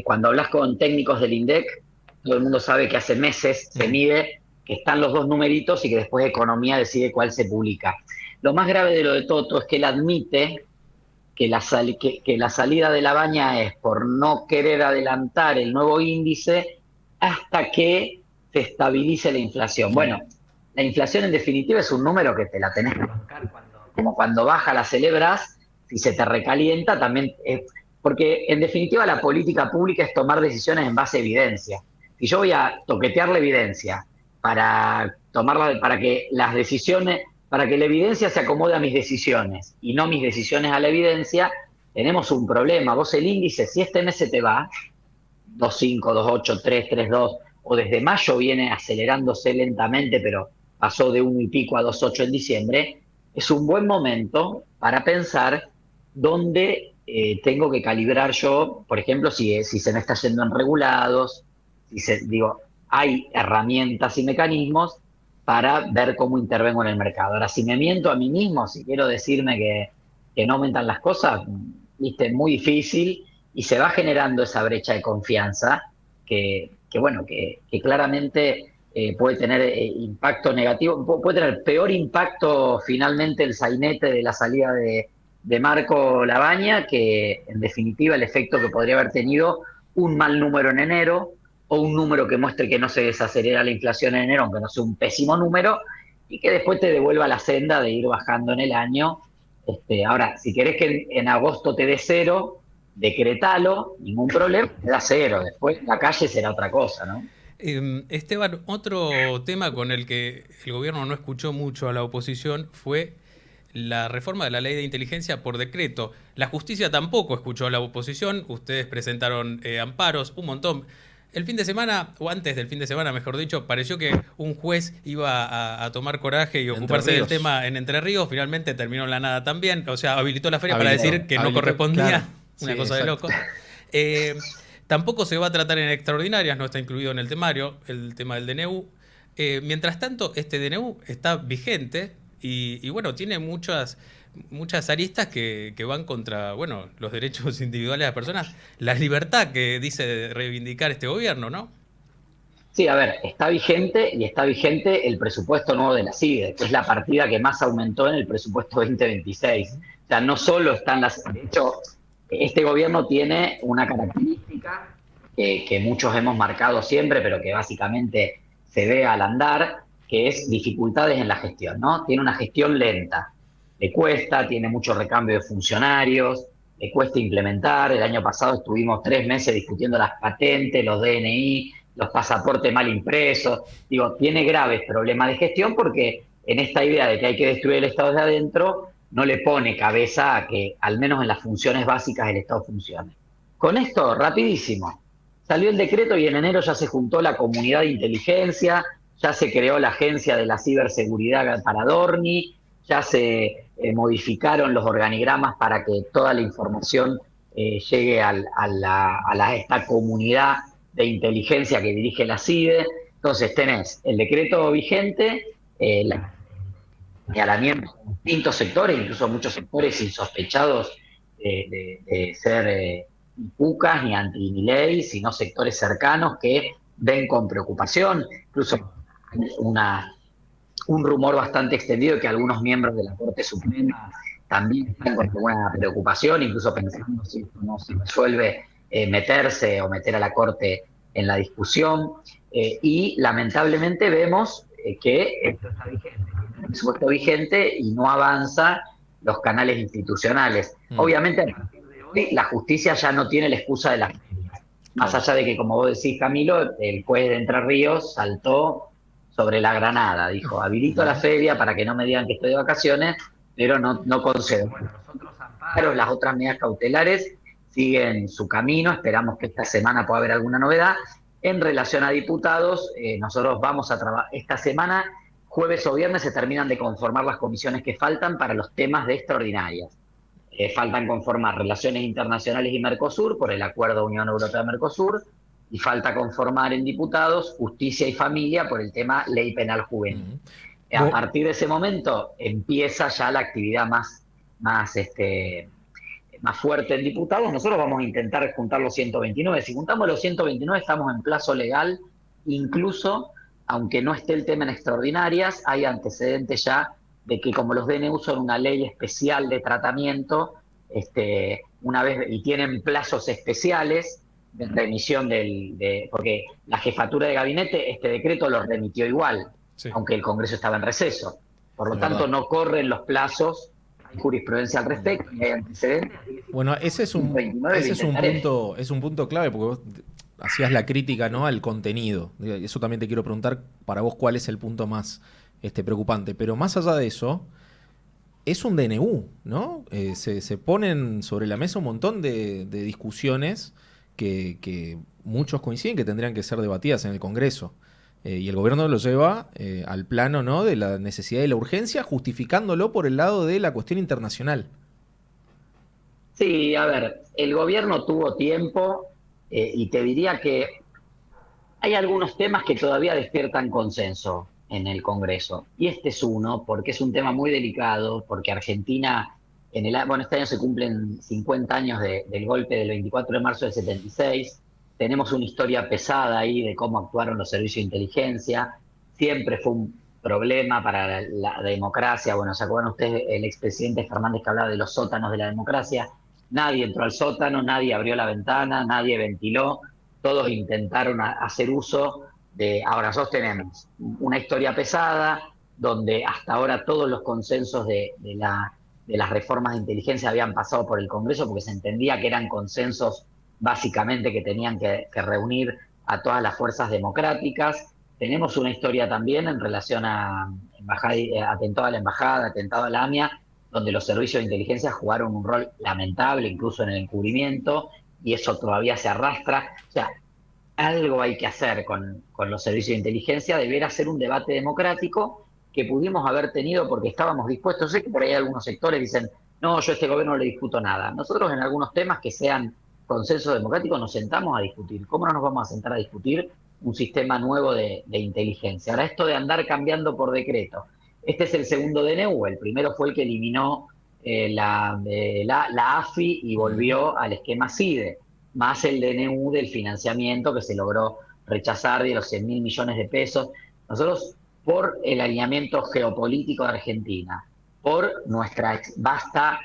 Cuando hablas con técnicos del INDEC, todo el mundo sabe que hace meses se mide, que están los dos numeritos y que después Economía decide cuál se publica. Lo más grave de lo de Toto es que él admite que la salida de Labaña es por no querer adelantar el nuevo índice hasta que se estabilice la inflación. Bueno, la inflación en definitiva es un número que te la tenés que bancar como cuando baja la celebras, si se te recalienta también, porque en definitiva la política pública es tomar decisiones en base a evidencia. Si yo voy a toquetear la evidencia para que las decisiones, para que la evidencia se acomode a mis decisiones y no mis decisiones a la evidencia, tenemos un problema. Vos el índice, si este mes se te va, 2.5, 2.8, 3, 3.2, o desde mayo viene acelerándose lentamente, pero pasó de 1 y pico a 2.8 en diciembre, es un buen momento para pensar dónde tengo que calibrar yo, por ejemplo, si se me está yendo en regulados, hay herramientas y mecanismos para ver cómo intervengo en el mercado. Ahora, si me miento a mí mismo, si quiero decirme que no aumentan las cosas, viste, es muy difícil y se va generando esa brecha de confianza que claramente puede tener impacto negativo, puede tener peor impacto finalmente el sainete de la salida de Marco Lavagna que en definitiva el efecto que podría haber tenido un mal número en enero o un número que muestre que no se desacelera la inflación en enero, aunque no sea un pésimo número, y que después te devuelva la senda de ir bajando en el año. Ahora, si querés que en agosto te dé 0, decretalo, ningún problema, te da 0. Después la calle será otra cosa, ¿no? Esteban, otro tema con el que el gobierno no escuchó mucho a la oposición fue la reforma de la ley de inteligencia por decreto. La justicia tampoco escuchó a la oposición, ustedes presentaron amparos, un montón. El fin de semana, o antes del fin de semana, mejor dicho, pareció que un juez iba a tomar coraje y ocuparse del tema en Entre Ríos. Finalmente terminó en la nada también. O sea, habilitó la feria para decir que no correspondía. Claro. Una cosa de locos. Tampoco se va a tratar en extraordinarias, no está incluido en el temario, el tema del DNU. Mientras tanto, este DNU está vigente y bueno, tiene muchas aristas que van contra, bueno, los derechos individuales de las personas, la libertad que dice reivindicar este gobierno, ¿no? Sí, a ver, está vigente el presupuesto nuevo de la CIDE, que es la partida que más aumentó en el presupuesto 2026. O sea, no solo están de hecho, este gobierno tiene una característica que muchos hemos marcado siempre, pero que básicamente se ve al andar, que es dificultades en la gestión, ¿no? Tiene una gestión lenta. Le cuesta, tiene mucho recambio de funcionarios, le cuesta implementar. El año pasado estuvimos 3 meses discutiendo las patentes, los DNI, los pasaportes mal impresos. Tiene graves problemas de gestión porque en esta idea de que hay que destruir el Estado desde adentro, no le pone cabeza a que, al menos en las funciones básicas, el Estado funcione. Con esto, rapidísimo, salió el decreto y en enero ya se juntó la comunidad de inteligencia, ya se creó la agencia de la ciberseguridad para Dorni, ya se modificaron los organigramas para que toda la información llegue a esta comunidad de inteligencia que dirige la CIDE. Entonces tenés el decreto vigente, señalamientos en distintos sectores, incluso muchos sectores insospechados de ser pucas ni anti-ley, sino sectores cercanos que ven con preocupación, incluso un rumor bastante extendido que algunos miembros de la Corte Suprema también están con alguna preocupación, incluso pensando si esto no se resuelve meterse o meter a la Corte en la discusión. Y lamentablemente vemos que esto está vigente, el presupuesto vigente y no avanza los canales institucionales. Obviamente, a partir de hoy, la justicia ya no tiene la excusa de las ferias. Más allá de que, como vos decís, Camilo, el juez de Entre Ríos saltó sobre la granada, dijo, habilito la feria para que no me digan que estoy de vacaciones, pero no concedo. Bueno, los otros amparos, las otras medidas cautelares siguen su camino, esperamos que esta semana pueda haber alguna novedad. En relación a diputados, nosotros vamos a trabajar, esta semana, jueves o viernes, se terminan de conformar las comisiones que faltan para los temas de extraordinarias. Faltan conformar Relaciones Internacionales y Mercosur por el Acuerdo Unión Europea-Mercosur, y falta conformar en diputados Justicia y Familia por el tema Ley Penal Juvenil. A partir de ese momento empieza ya la actividad más fuerte en diputados. Nosotros vamos a intentar juntar los 129. Si juntamos los 129 estamos en plazo legal, incluso aunque no esté el tema en extraordinarias, hay antecedentes ya de que como los DNU son una ley especial de tratamiento, una vez y tienen plazos especiales de remisión porque la jefatura de gabinete este decreto lo remitió igual, aunque el Congreso estaba en receso. Por lo tanto, no corren los plazos, hay jurisprudencia al respecto, hay antecedentes. Bueno, ese es un punto clave, porque vos hacías la crítica, ¿no?, al contenido. Eso también te quiero preguntar, para vos, ¿cuál es el punto más preocupante? Pero más allá de eso, es un DNU, ¿no? Se ponen sobre la mesa un montón de discusiones que muchos coinciden que tendrían que ser debatidas en el Congreso. Y el gobierno lo lleva al plano, ¿no?, de la necesidad y la urgencia, justificándolo por el lado de la cuestión internacional. Sí, a ver, el gobierno tuvo tiempo y te diría que hay algunos temas que todavía despiertan consenso en el Congreso. Y este es uno, porque es un tema muy delicado, porque Argentina, este año se cumplen 50 años del golpe del 24 de marzo del 76, tenemos una historia pesada ahí de cómo actuaron los servicios de inteligencia, siempre fue un problema para la democracia. Bueno, ¿se acuerdan ustedes el expresidente Fernández que hablaba de los sótanos de la democracia? Nadie entró al sótano, nadie abrió la ventana, nadie ventiló, todos intentaron hacer uso de... Ahora nosotros tenemos una historia pesada, donde hasta ahora todos los consensos de las reformas de inteligencia habían pasado por el Congreso, porque se entendía que eran consensos básicamente que tenían que reunir a todas las fuerzas democráticas. Tenemos una historia también en relación a atentado a la embajada, atentado a la AMIA, donde los servicios de inteligencia jugaron un rol lamentable, incluso en el encubrimiento, y eso todavía se arrastra. O sea, algo hay que hacer con los servicios de inteligencia, debiera ser un debate democrático que pudimos haber tenido porque estábamos dispuestos. Sé que por ahí algunos sectores dicen, no, yo a este gobierno no le discuto nada. Nosotros en algunos temas que sean consenso democrático nos sentamos a discutir. ¿Cómo no nos vamos a sentar a discutir un sistema nuevo de inteligencia? Ahora, esto de andar cambiando por decreto. Este es el segundo DNU, el primero fue el que eliminó la AFI y volvió al esquema CIDE, más el DNU del financiamiento que se logró rechazar de los 100.000 millones de pesos. Nosotros, por el alineamiento geopolítico de Argentina, por nuestra vasta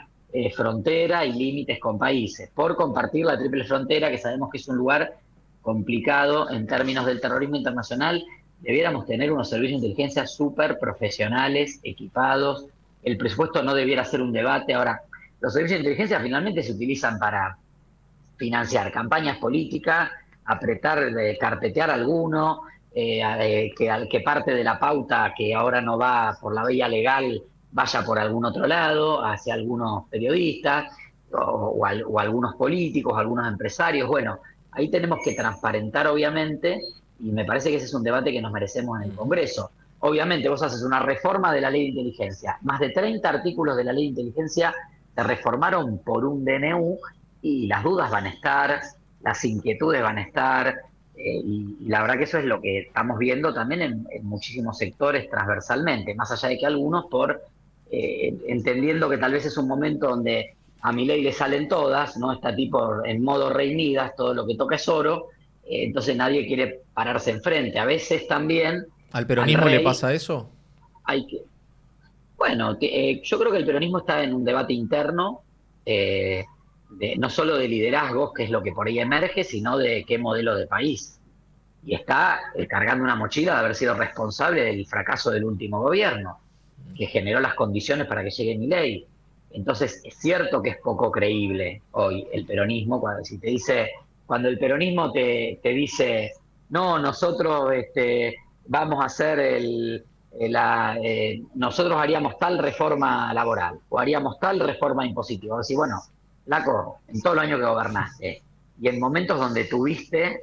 frontera y límites con países, por compartir la triple frontera, que sabemos que es un lugar complicado en términos del terrorismo internacional, debiéramos tener unos servicios de inteligencia súper profesionales, equipados. El presupuesto no debiera ser un debate. Ahora, los servicios de inteligencia finalmente se utilizan para financiar campañas políticas, carpetear a alguno, que parte de la pauta que ahora no va por la vía legal vaya por algún otro lado, hacia algunos periodistas o algunos políticos, algunos empresarios. Bueno, ahí tenemos que transparentar, obviamente, y me parece que ese es un debate que nos merecemos en el Congreso. Obviamente vos haces una reforma de la ley de inteligencia, más de 30 artículos de la ley de inteligencia se reformaron por un DNU y las dudas van a estar, las inquietudes van a estar, y la verdad que eso es lo que estamos viendo también en muchísimos sectores transversalmente, más allá de que algunos entendiendo que tal vez es un momento donde a Milei le salen todas, ¿no? Está tipo en modo Rey Midas, todo lo que toca es oro, entonces nadie quiere pararse enfrente. A veces también... ¿Al peronismo le pasa eso? Bueno, yo creo que el peronismo está en un debate interno, no solo de liderazgos, que es lo que por ahí emerge, sino de qué modelo de país. Y está cargando una mochila de haber sido responsable del fracaso del último gobierno, que generó las condiciones para que llegue Milei. Entonces, es cierto que es poco creíble hoy el peronismo, cuando el peronismo te dice, no, nosotros vamos a hacer nosotros haríamos tal reforma laboral o haríamos tal reforma impositiva. O decir, bueno, Laco, en todos los años que gobernaste y en momentos donde tuviste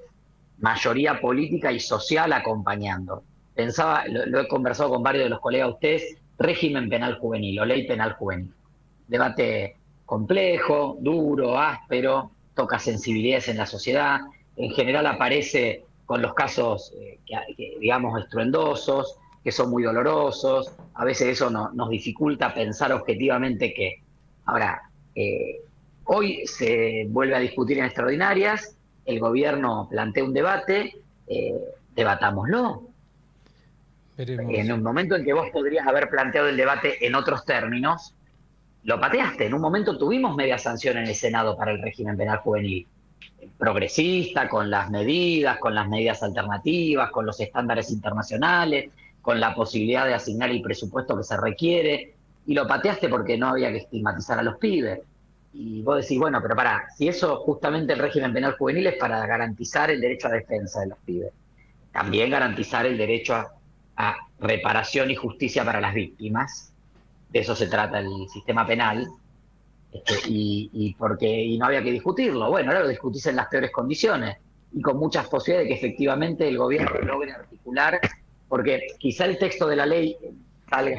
mayoría política y social acompañando, lo he conversado con varios de los colegas de ustedes, régimen penal juvenil o ley penal juvenil. Debate complejo, duro, áspero, toca sensibilidades en la sociedad, en general aparece con los casos, digamos, estruendosos, que son muy dolorosos, a veces eso nos dificulta pensar objetivamente qué. Ahora, hoy se vuelve a discutir en extraordinarias, el gobierno plantea un debate, debatámoslo. Veremos. En un momento en que vos podrías haber planteado el debate en otros términos, lo pateaste. En un momento tuvimos media sanción en el Senado para el régimen penal juvenil. Progresista, con las medidas alternativas, con los estándares internacionales, con la posibilidad de asignar el presupuesto que se requiere, y lo pateaste porque no había que estigmatizar a los pibes. Y vos decís, bueno, pero pará, si eso justamente el régimen penal juvenil es para garantizar el derecho a defensa de los pibes, también garantizar el derecho a reparación y justicia para las víctimas. de eso se trata el sistema penal, y no había que discutirlo. Bueno, ahora lo discutís en las peores condiciones y con muchas posibilidades de que efectivamente el gobierno logre articular, porque quizá el texto de la ley salga,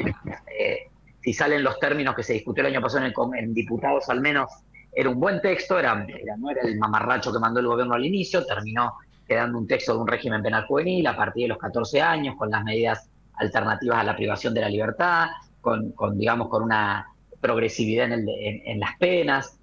si salen los términos que se discutió el año pasado en diputados, al menos era un buen texto, no era el mamarracho que mandó el gobierno al inicio, terminó quedando un texto de un régimen penal juvenil a partir de los 14 años, con las medidas alternativas a la privación de la libertad, con una progresividad en las penas.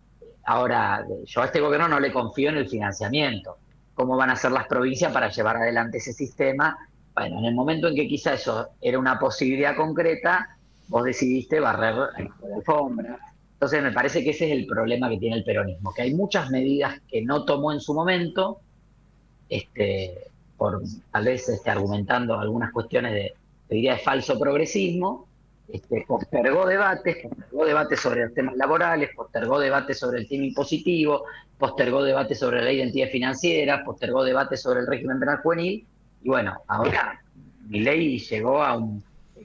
Ahora, yo a este gobierno no le confío en el financiamiento. ¿Cómo van a hacer las provincias para llevar adelante ese sistema? Bueno, en el momento en que quizá eso era una posibilidad concreta, vos decidiste barrer la alfombra. Entonces me parece que ese es el problema que tiene el peronismo, que hay muchas medidas que no tomó en su momento, por tal vez argumentando algunas cuestiones de falso progresismo, postergó debates sobre los temas laborales, postergó debates sobre el tema impositivo, postergó debates sobre la ley de identidad financiera, postergó debates sobre el régimen penal juvenil, y bueno, ahora Milei llegó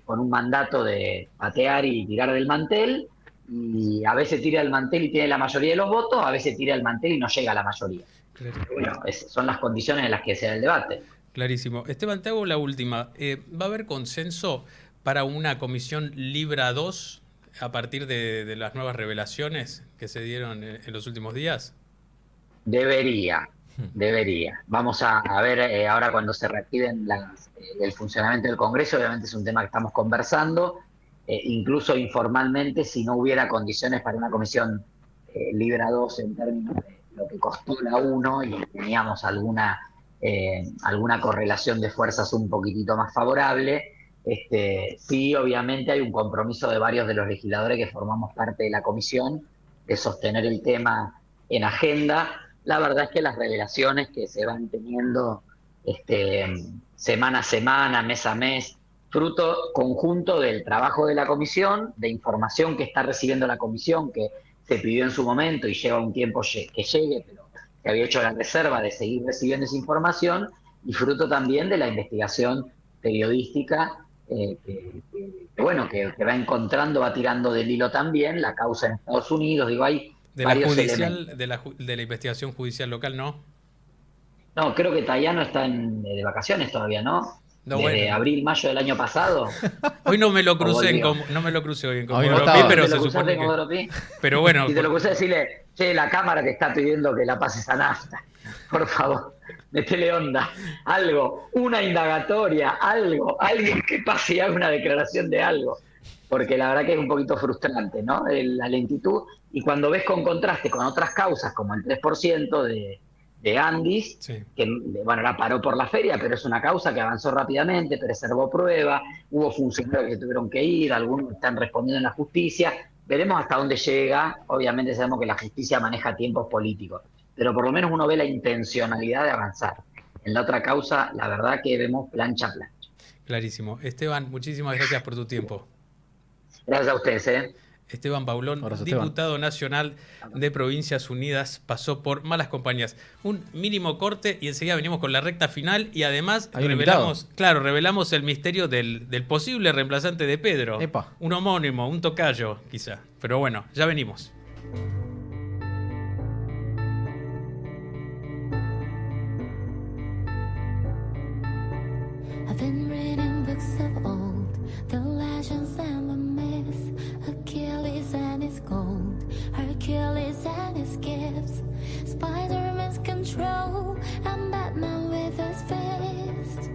con un mandato de patear y tirar del mantel, y a veces tira el mantel y tiene la mayoría de los votos, a veces tira el mantel y no llega a la mayoría. Claro. Bueno, son las condiciones en las que se da el debate. Clarísimo. Esteban, te hago la última. ¿Va a haber consenso para una comisión Libra 2 a partir de las nuevas revelaciones que se dieron en los últimos días? Debería. Vamos a ver ahora cuando se reactiven el funcionamiento del Congreso. Obviamente es un tema que estamos conversando, incluso informalmente, si no hubiera condiciones para una comisión Libra 2 en términos de lo que costó la 1 y teníamos alguna correlación de fuerzas un poquitito más favorable. Sí, obviamente hay un compromiso de varios de los legisladores que formamos parte de la comisión de sostener el tema en agenda. La verdad es que las revelaciones que se van teniendo semana a semana, mes a mes, fruto conjunto del trabajo de la comisión, de información que está recibiendo la comisión, que se pidió en su momento y lleva un tiempo que llegue, pero que había hecho la reserva de seguir recibiendo esa información, y fruto también de la investigación periodística que va encontrando, va tirando del hilo también la causa en Estados Unidos. Digo, hay de la investigación judicial local, ¿no? No, creo que Tayano está de vacaciones todavía, ¿no? No, Desde abril, mayo del año pasado. Hoy no me lo crucé hoy en Comodoro Pi, pero se supone que... Pero bueno... Si te lo crucé, decirle, che, la cámara te está pidiendo que la pases a nafta. Por favor, metele onda. Algo, una indagatoria, algo, alguien que pase y haga una declaración de algo. Porque la verdad que es un poquito frustrante, ¿no? La lentitud. Y cuando ves con contraste con otras causas, como el 3% de Andis, sí, que bueno, la paró por la feria, pero es una causa que avanzó rápidamente, preservó prueba, hubo funcionarios que tuvieron que ir, algunos están respondiendo en la justicia. Veremos hasta dónde llega. Obviamente sabemos que la justicia maneja tiempos políticos, pero por lo menos uno ve la intencionalidad de avanzar. En la otra causa, la verdad que vemos plancha a plancha. Clarísimo. Esteban, muchísimas gracias por tu tiempo. Gracias a ustedes. Esteban Paulón, diputado nacional de Provincias Unidas, pasó por Malas Compañías. Un mínimo corte y enseguida venimos con la recta final y además revelamos el misterio del posible reemplazante de Pedro. Epa. Un homónimo, un tocayo quizá. Pero bueno, ya venimos. I've been reading books of old, the legends and the myths, Achilles and his gold, Hercules and his gifts, Spider-Man's control, and Batman with his fist.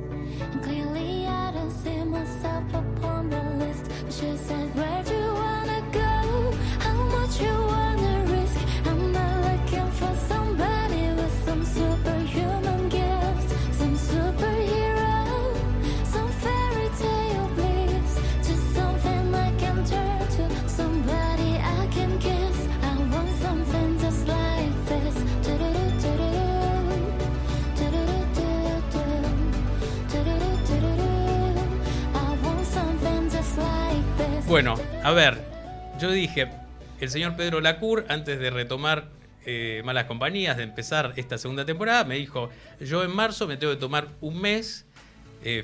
And clearly I don't see myself upon the list, but she said, where do you wanna go? How much you wanna risk? I'm not looking for somebody with some superhuman gifts, some superhero. Bueno, a ver, yo dije, el señor Pedro Lacour, antes de retomar Malas Compañías, de empezar esta segunda temporada, me dijo, yo en marzo me tengo que tomar un mes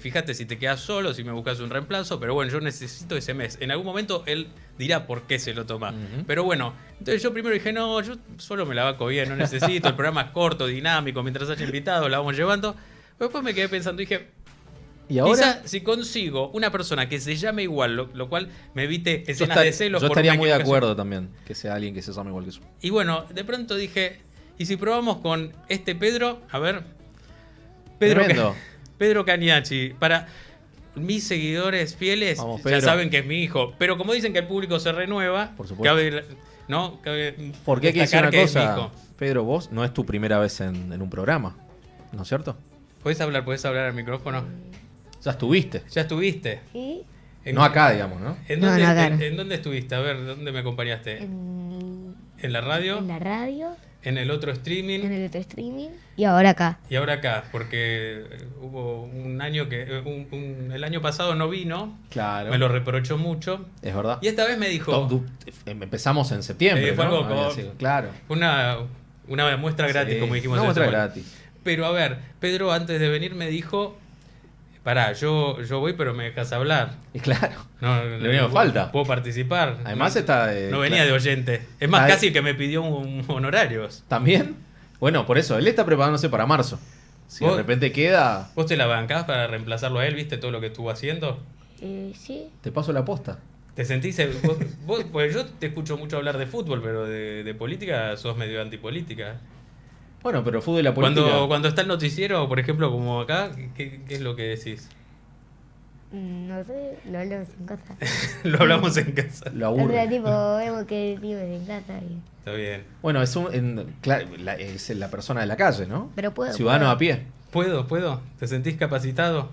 fíjate si te quedas solo, si me buscas un reemplazo, pero bueno, yo necesito ese mes. En algún momento él dirá por qué se lo toma. Pero bueno, entonces yo primero dije, no, yo solo me la banco bien, no necesito, el programa es corto, dinámico, mientras haya invitados la vamos llevando. Pero después me quedé pensando, dije, ¿y ahora? quizá si consigo una persona que se llame igual, lo cual me evite escenas de celos. Yo por estaría una muy de equivocación. acuerdo también, que sea alguien que se llame igual que yo. Y bueno, de pronto dije, ¿y si probamos con este Pedro? A ver. Tremendo. Pedro Cañachi. Para mis seguidores fieles, Vamos, ya Pedro. saben que es mi hijo. Pero como dicen que el público se renueva, Por supuesto. cabe, ¿no? Cabe Porque hay que decir destacar una que es mi cosa, hijo. Pedro, vos no es tu primera vez en un programa, ¿no es cierto? ¿Podés hablar al micrófono? Ya estuviste. ¿Ya estuviste? Sí. No acá, digamos, ¿no? ¿En No, dónde, no, acá no. en dónde estuviste? A ver, ¿dónde me acompañaste? ¿En la radio? En la radio, ¿En el otro streaming? en el otro streaming y ahora acá. Y ahora acá, porque hubo un año que el año pasado no vino, Claro. me lo reprochó mucho. Es verdad. Y esta vez me dijo, Empezamos en septiembre, fue ¿no? algo Había como- sido, claro. una muestra gratis, Sí, como dijimos. una en muestra ese momento. gratis. Pero a ver, Pedro antes de venir me dijo, pará, yo voy pero me dejas hablar. Y claro, No, le venía falta. Puedo participar. Además no, está... no venía claro. de oyente. Es más, Está- casi que me pidió un honorarios. ¿También? Bueno, por eso, él está preparándose para marzo. Si de ¿Vos? repente queda, ¿Vos te la bancás para reemplazarlo a él? ¿Viste todo lo que estuvo haciendo? Sí. te paso la posta. ¿Te sentís? Pues yo te escucho mucho hablar de fútbol, pero de política sos medio antipolítica. Bueno, pero fútbol y la política... Cuando está el noticiero, por ejemplo, como acá, ¿qué es lo que decís? No sé, lo hablamos en casa. Lo hablamos en casa. Lo O sea, aburre. tipo, vemos que tipo en casa. Está bien. Bueno, es es la persona de la calle, ¿no? Pero puedo. Ciudadano puedo. a pie. ¿Puedo? ¿Te sentís capacitado?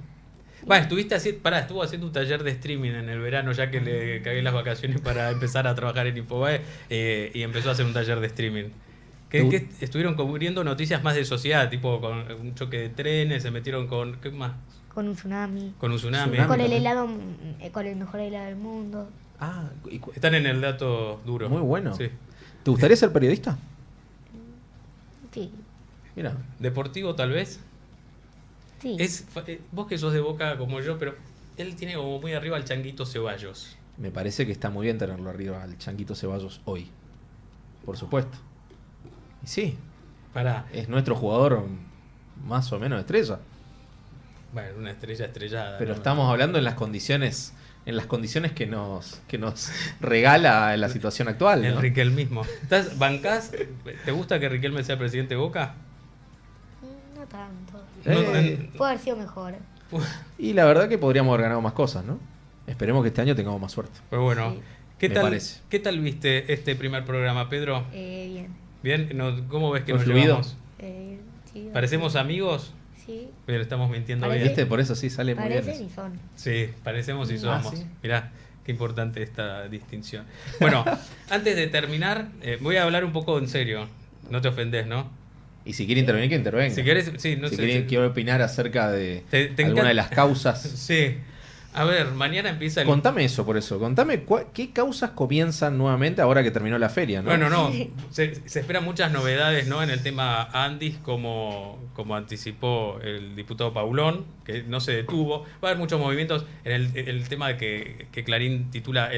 Va, estuvo haciendo un taller de streaming en el verano, ya que le cagué las vacaciones para empezar a trabajar en Infobae, y empezó a hacer un taller de streaming. Que estuvieron cubriendo noticias más de sociedad, tipo con un choque de trenes, se metieron con... ¿Qué más? Con un tsunami. Con un tsunami. Con el helado, con el mejor helado del mundo. Ah, Están en el dato duro. muy bueno. Sí. ¿Te gustaría ser periodista? Sí. Mira. Deportivo tal vez. Sí. Vos que sos de Boca como yo, pero él tiene como muy arriba al Changuito Ceballos. Me parece que está muy bien tenerlo arriba al Changuito Ceballos hoy. Por supuesto. Y sí. Es nuestro jugador más o menos estrella. Bueno, una estrella estrellada. Pero ¿no? estamos hablando en las condiciones que nos regala la situación actual, ¿no? El Riquelme mismo. ¿Bancás? ¿Te gusta que Riquelme sea presidente de Boca? No tanto. No, Puede haber sido mejor. Y la verdad que podríamos haber ganado más cosas, ¿no? Esperemos que este año tengamos más suerte. Pero bueno, Me parece. ¿qué tal viste este primer programa, Pedro? Bien. ¿Bien? ¿Cómo ves que ¿Fue nos fluido? llevamos? Sí. ¿Parecemos amigos? Sí. Pero estamos mintiendo Parece- bien. ¿Viste? Por eso sí sale muy bien. Parecen y son. Sí, parecemos y Ah, somos. ¿sí? Mirá, qué importante esta distinción. Bueno, antes de terminar, voy a hablar un poco en serio. No te ofendés, ¿no? Y si quiere intervenir, que intervenga. Si querés, sí, no si sé. quiere opinar acerca de ¿Te alguna encanta? de las causas. Sí. A ver, mañana empieza el... Contame eso, por eso. Contame qué causas comienzan nuevamente ahora que terminó la feria, ¿no? Bueno, no, se esperan muchas novedades, ¿no? En el tema Andis, como anticipó el diputado Paulón, que no se detuvo. Va a haber muchos movimientos en el tema de que Clarín titula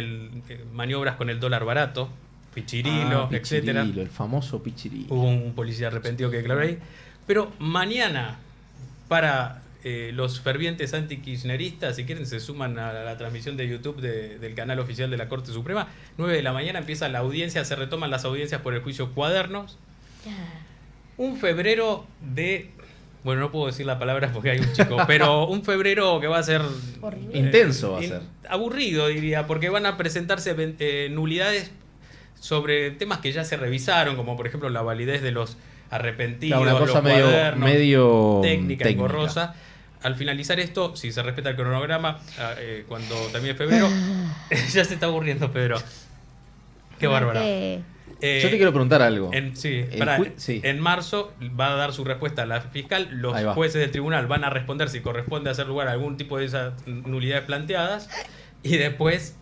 maniobras con el dólar barato, Pichirilo, etcétera. El famoso Pichirilo. Hubo un policía arrepentido que declaró ahí. Pero mañana, para los fervientes anti-kirchneristas, si quieren, se suman a la transmisión de YouTube del canal oficial de la Corte Suprema. 9 de la mañana empieza la audiencia, se retoman las audiencias por el juicio Cuadernos. Un febrero de... Bueno, no puedo decir la palabra porque hay un chico, pero un febrero que va a ser... Intenso va a ser. Aburrido, diría, porque van a presentarse nulidades sobre temas que ya se revisaron, como por ejemplo la validez de los arrepentidos, Claro, una cosa los cuadernos, medio técnica, engorrosa. Al finalizar esto, si se respeta el cronograma, cuando termine febrero, ya se está aburriendo, Pedro. Qué bárbaro. Yo te quiero preguntar algo. En marzo va a dar su respuesta a la fiscal. Los Ahí va. jueces del tribunal van a responder si corresponde hacer lugar a algún tipo de esas nulidades planteadas. Y después,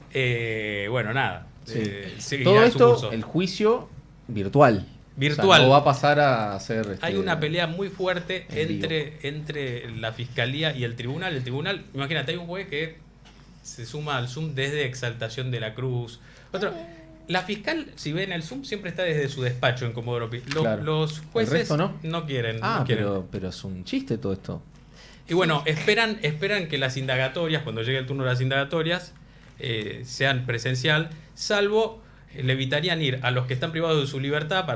bueno, nada. Sí. seguirá Todo su esto, curso. el juicio virtual. virtual. O sea, no va a pasar a ser... Hay una pelea muy fuerte entre la fiscalía y el tribunal. El tribunal, imagínate, hay un juez que se suma al Zoom desde Exaltación de la Cruz. Otro, la fiscal, si ven el Zoom, siempre está desde su despacho en Comodoro Pi. Los jueces ¿El resto no? no quieren. Ah, no quieren. pero es un chiste todo esto. Y bueno, esperan que las indagatorias, cuando llegue el turno de las indagatorias, sean presencial, salvo le evitarían ir a los que están privados de su libertad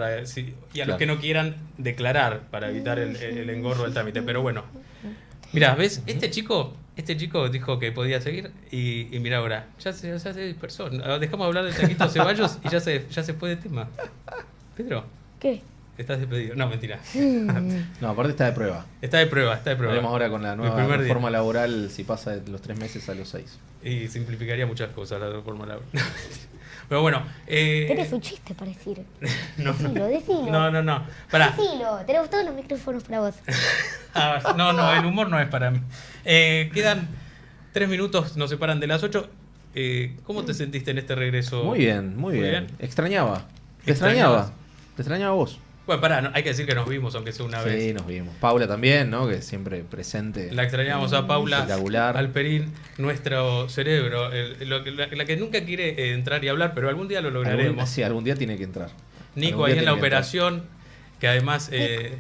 y a los que no quieran declarar para evitar el engorro del trámite. Pero bueno, mirá, ¿ves? Este chico dijo que podía seguir y mira ahora, ya se dispersó. Dejamos de hablar del Chaquito Ceballos y ya se fue de tema. Pedro. ¿Qué? Estás despedido. No, mentira. No, aparte está de prueba. Está de prueba. Veremos ahora con la nueva reforma laboral si pasa de los 3 meses a los 6. Y simplificaría muchas cosas la reforma laboral. Pero bueno. Tenés un chiste para decir. Decilo. No. Pará. Decilo, tenemos todos los micrófonos para vos. No, el humor no es para mí. Quedan 3 minutos, nos separan de las 8. ¿Cómo te sentiste en este regreso? Muy bien. Extrañaba. Te extrañaba vos. Bueno, pará, hay que decir que nos vimos, aunque sea una vez. Sí, nos vimos. Paula también, ¿no? Que siempre presente. La extrañamos a Paula Espectacular. Alperín, nuestro cerebro, la que nunca quiere entrar y hablar, pero algún día lo lograremos. Algún día tiene que entrar. Nico ahí en la operación, que además... ahí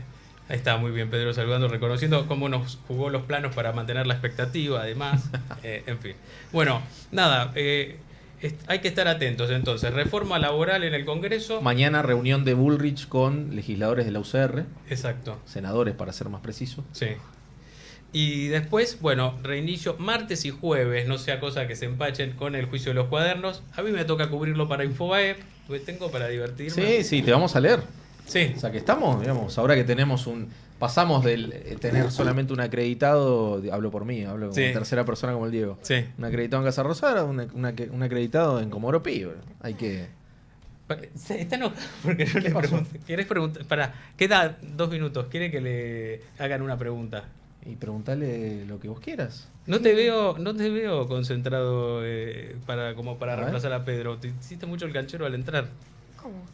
está, muy bien Pedro saludando, reconociendo cómo nos jugó los planos para mantener la expectativa, además. En fin. Bueno, nada... hay que estar atentos entonces. Reforma laboral en el Congreso. Mañana reunión de Bullrich con legisladores de la UCR. Exacto. Senadores, para ser más preciso. Sí. Y después, bueno, reinicio martes y jueves, no sea cosa que se empachen con el juicio de los cuadernos. A mí me toca cubrirlo para Infobae, porque tengo para divertirme. Sí, te vamos a leer. Sí. O sea que estamos, digamos, ahora que tenemos pasamos del tener solamente un acreditado, hablo por mí, hablo como tercera persona como el Diego. Sí. Un acreditado en Casa Rosada, un acreditado en Comodoro Pi. Hay que... Está enojado porque no le pregunté. ¿Quieres preguntar? Queda 2 minutos. ¿Quiere que le hagan una pregunta? Y preguntale lo que vos quieras. No te veo concentrado para reemplazar a Pedro. Te hiciste mucho el canchero al entrar. ¿Cómo?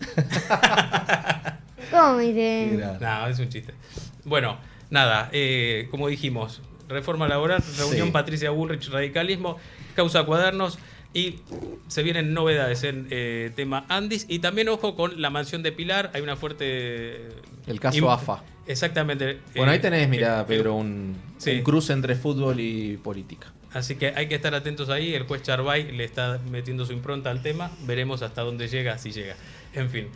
¿Cómo me dice? No, es un chiste. Bueno, nada, como dijimos, reforma laboral, reunión Patricia Bullrich, radicalismo, causa cuadernos y se vienen novedades en tema Andis y también ojo con la mansión de Pilar, hay una fuerte... El caso AFA. Exactamente. Bueno, ahí tenés, mirá, Pedro, un cruce entre fútbol y política. Así que hay que estar atentos ahí, el juez Charbay le está metiendo su impronta al tema, veremos hasta dónde llega, si llega. En fin.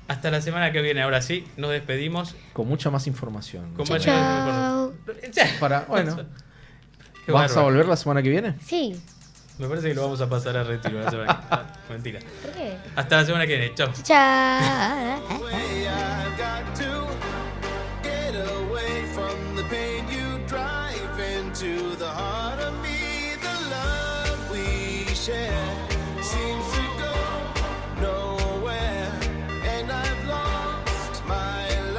Hasta la semana que viene, ahora sí, nos despedimos. Con mucha más información. Chao. Bueno. ¿Vas a volver la semana que viene? Sí. Me parece que lo vamos a pasar a retiro la semana que viene. Mentira. ¿Por qué? Hasta la semana que viene. Chao. Chao. Share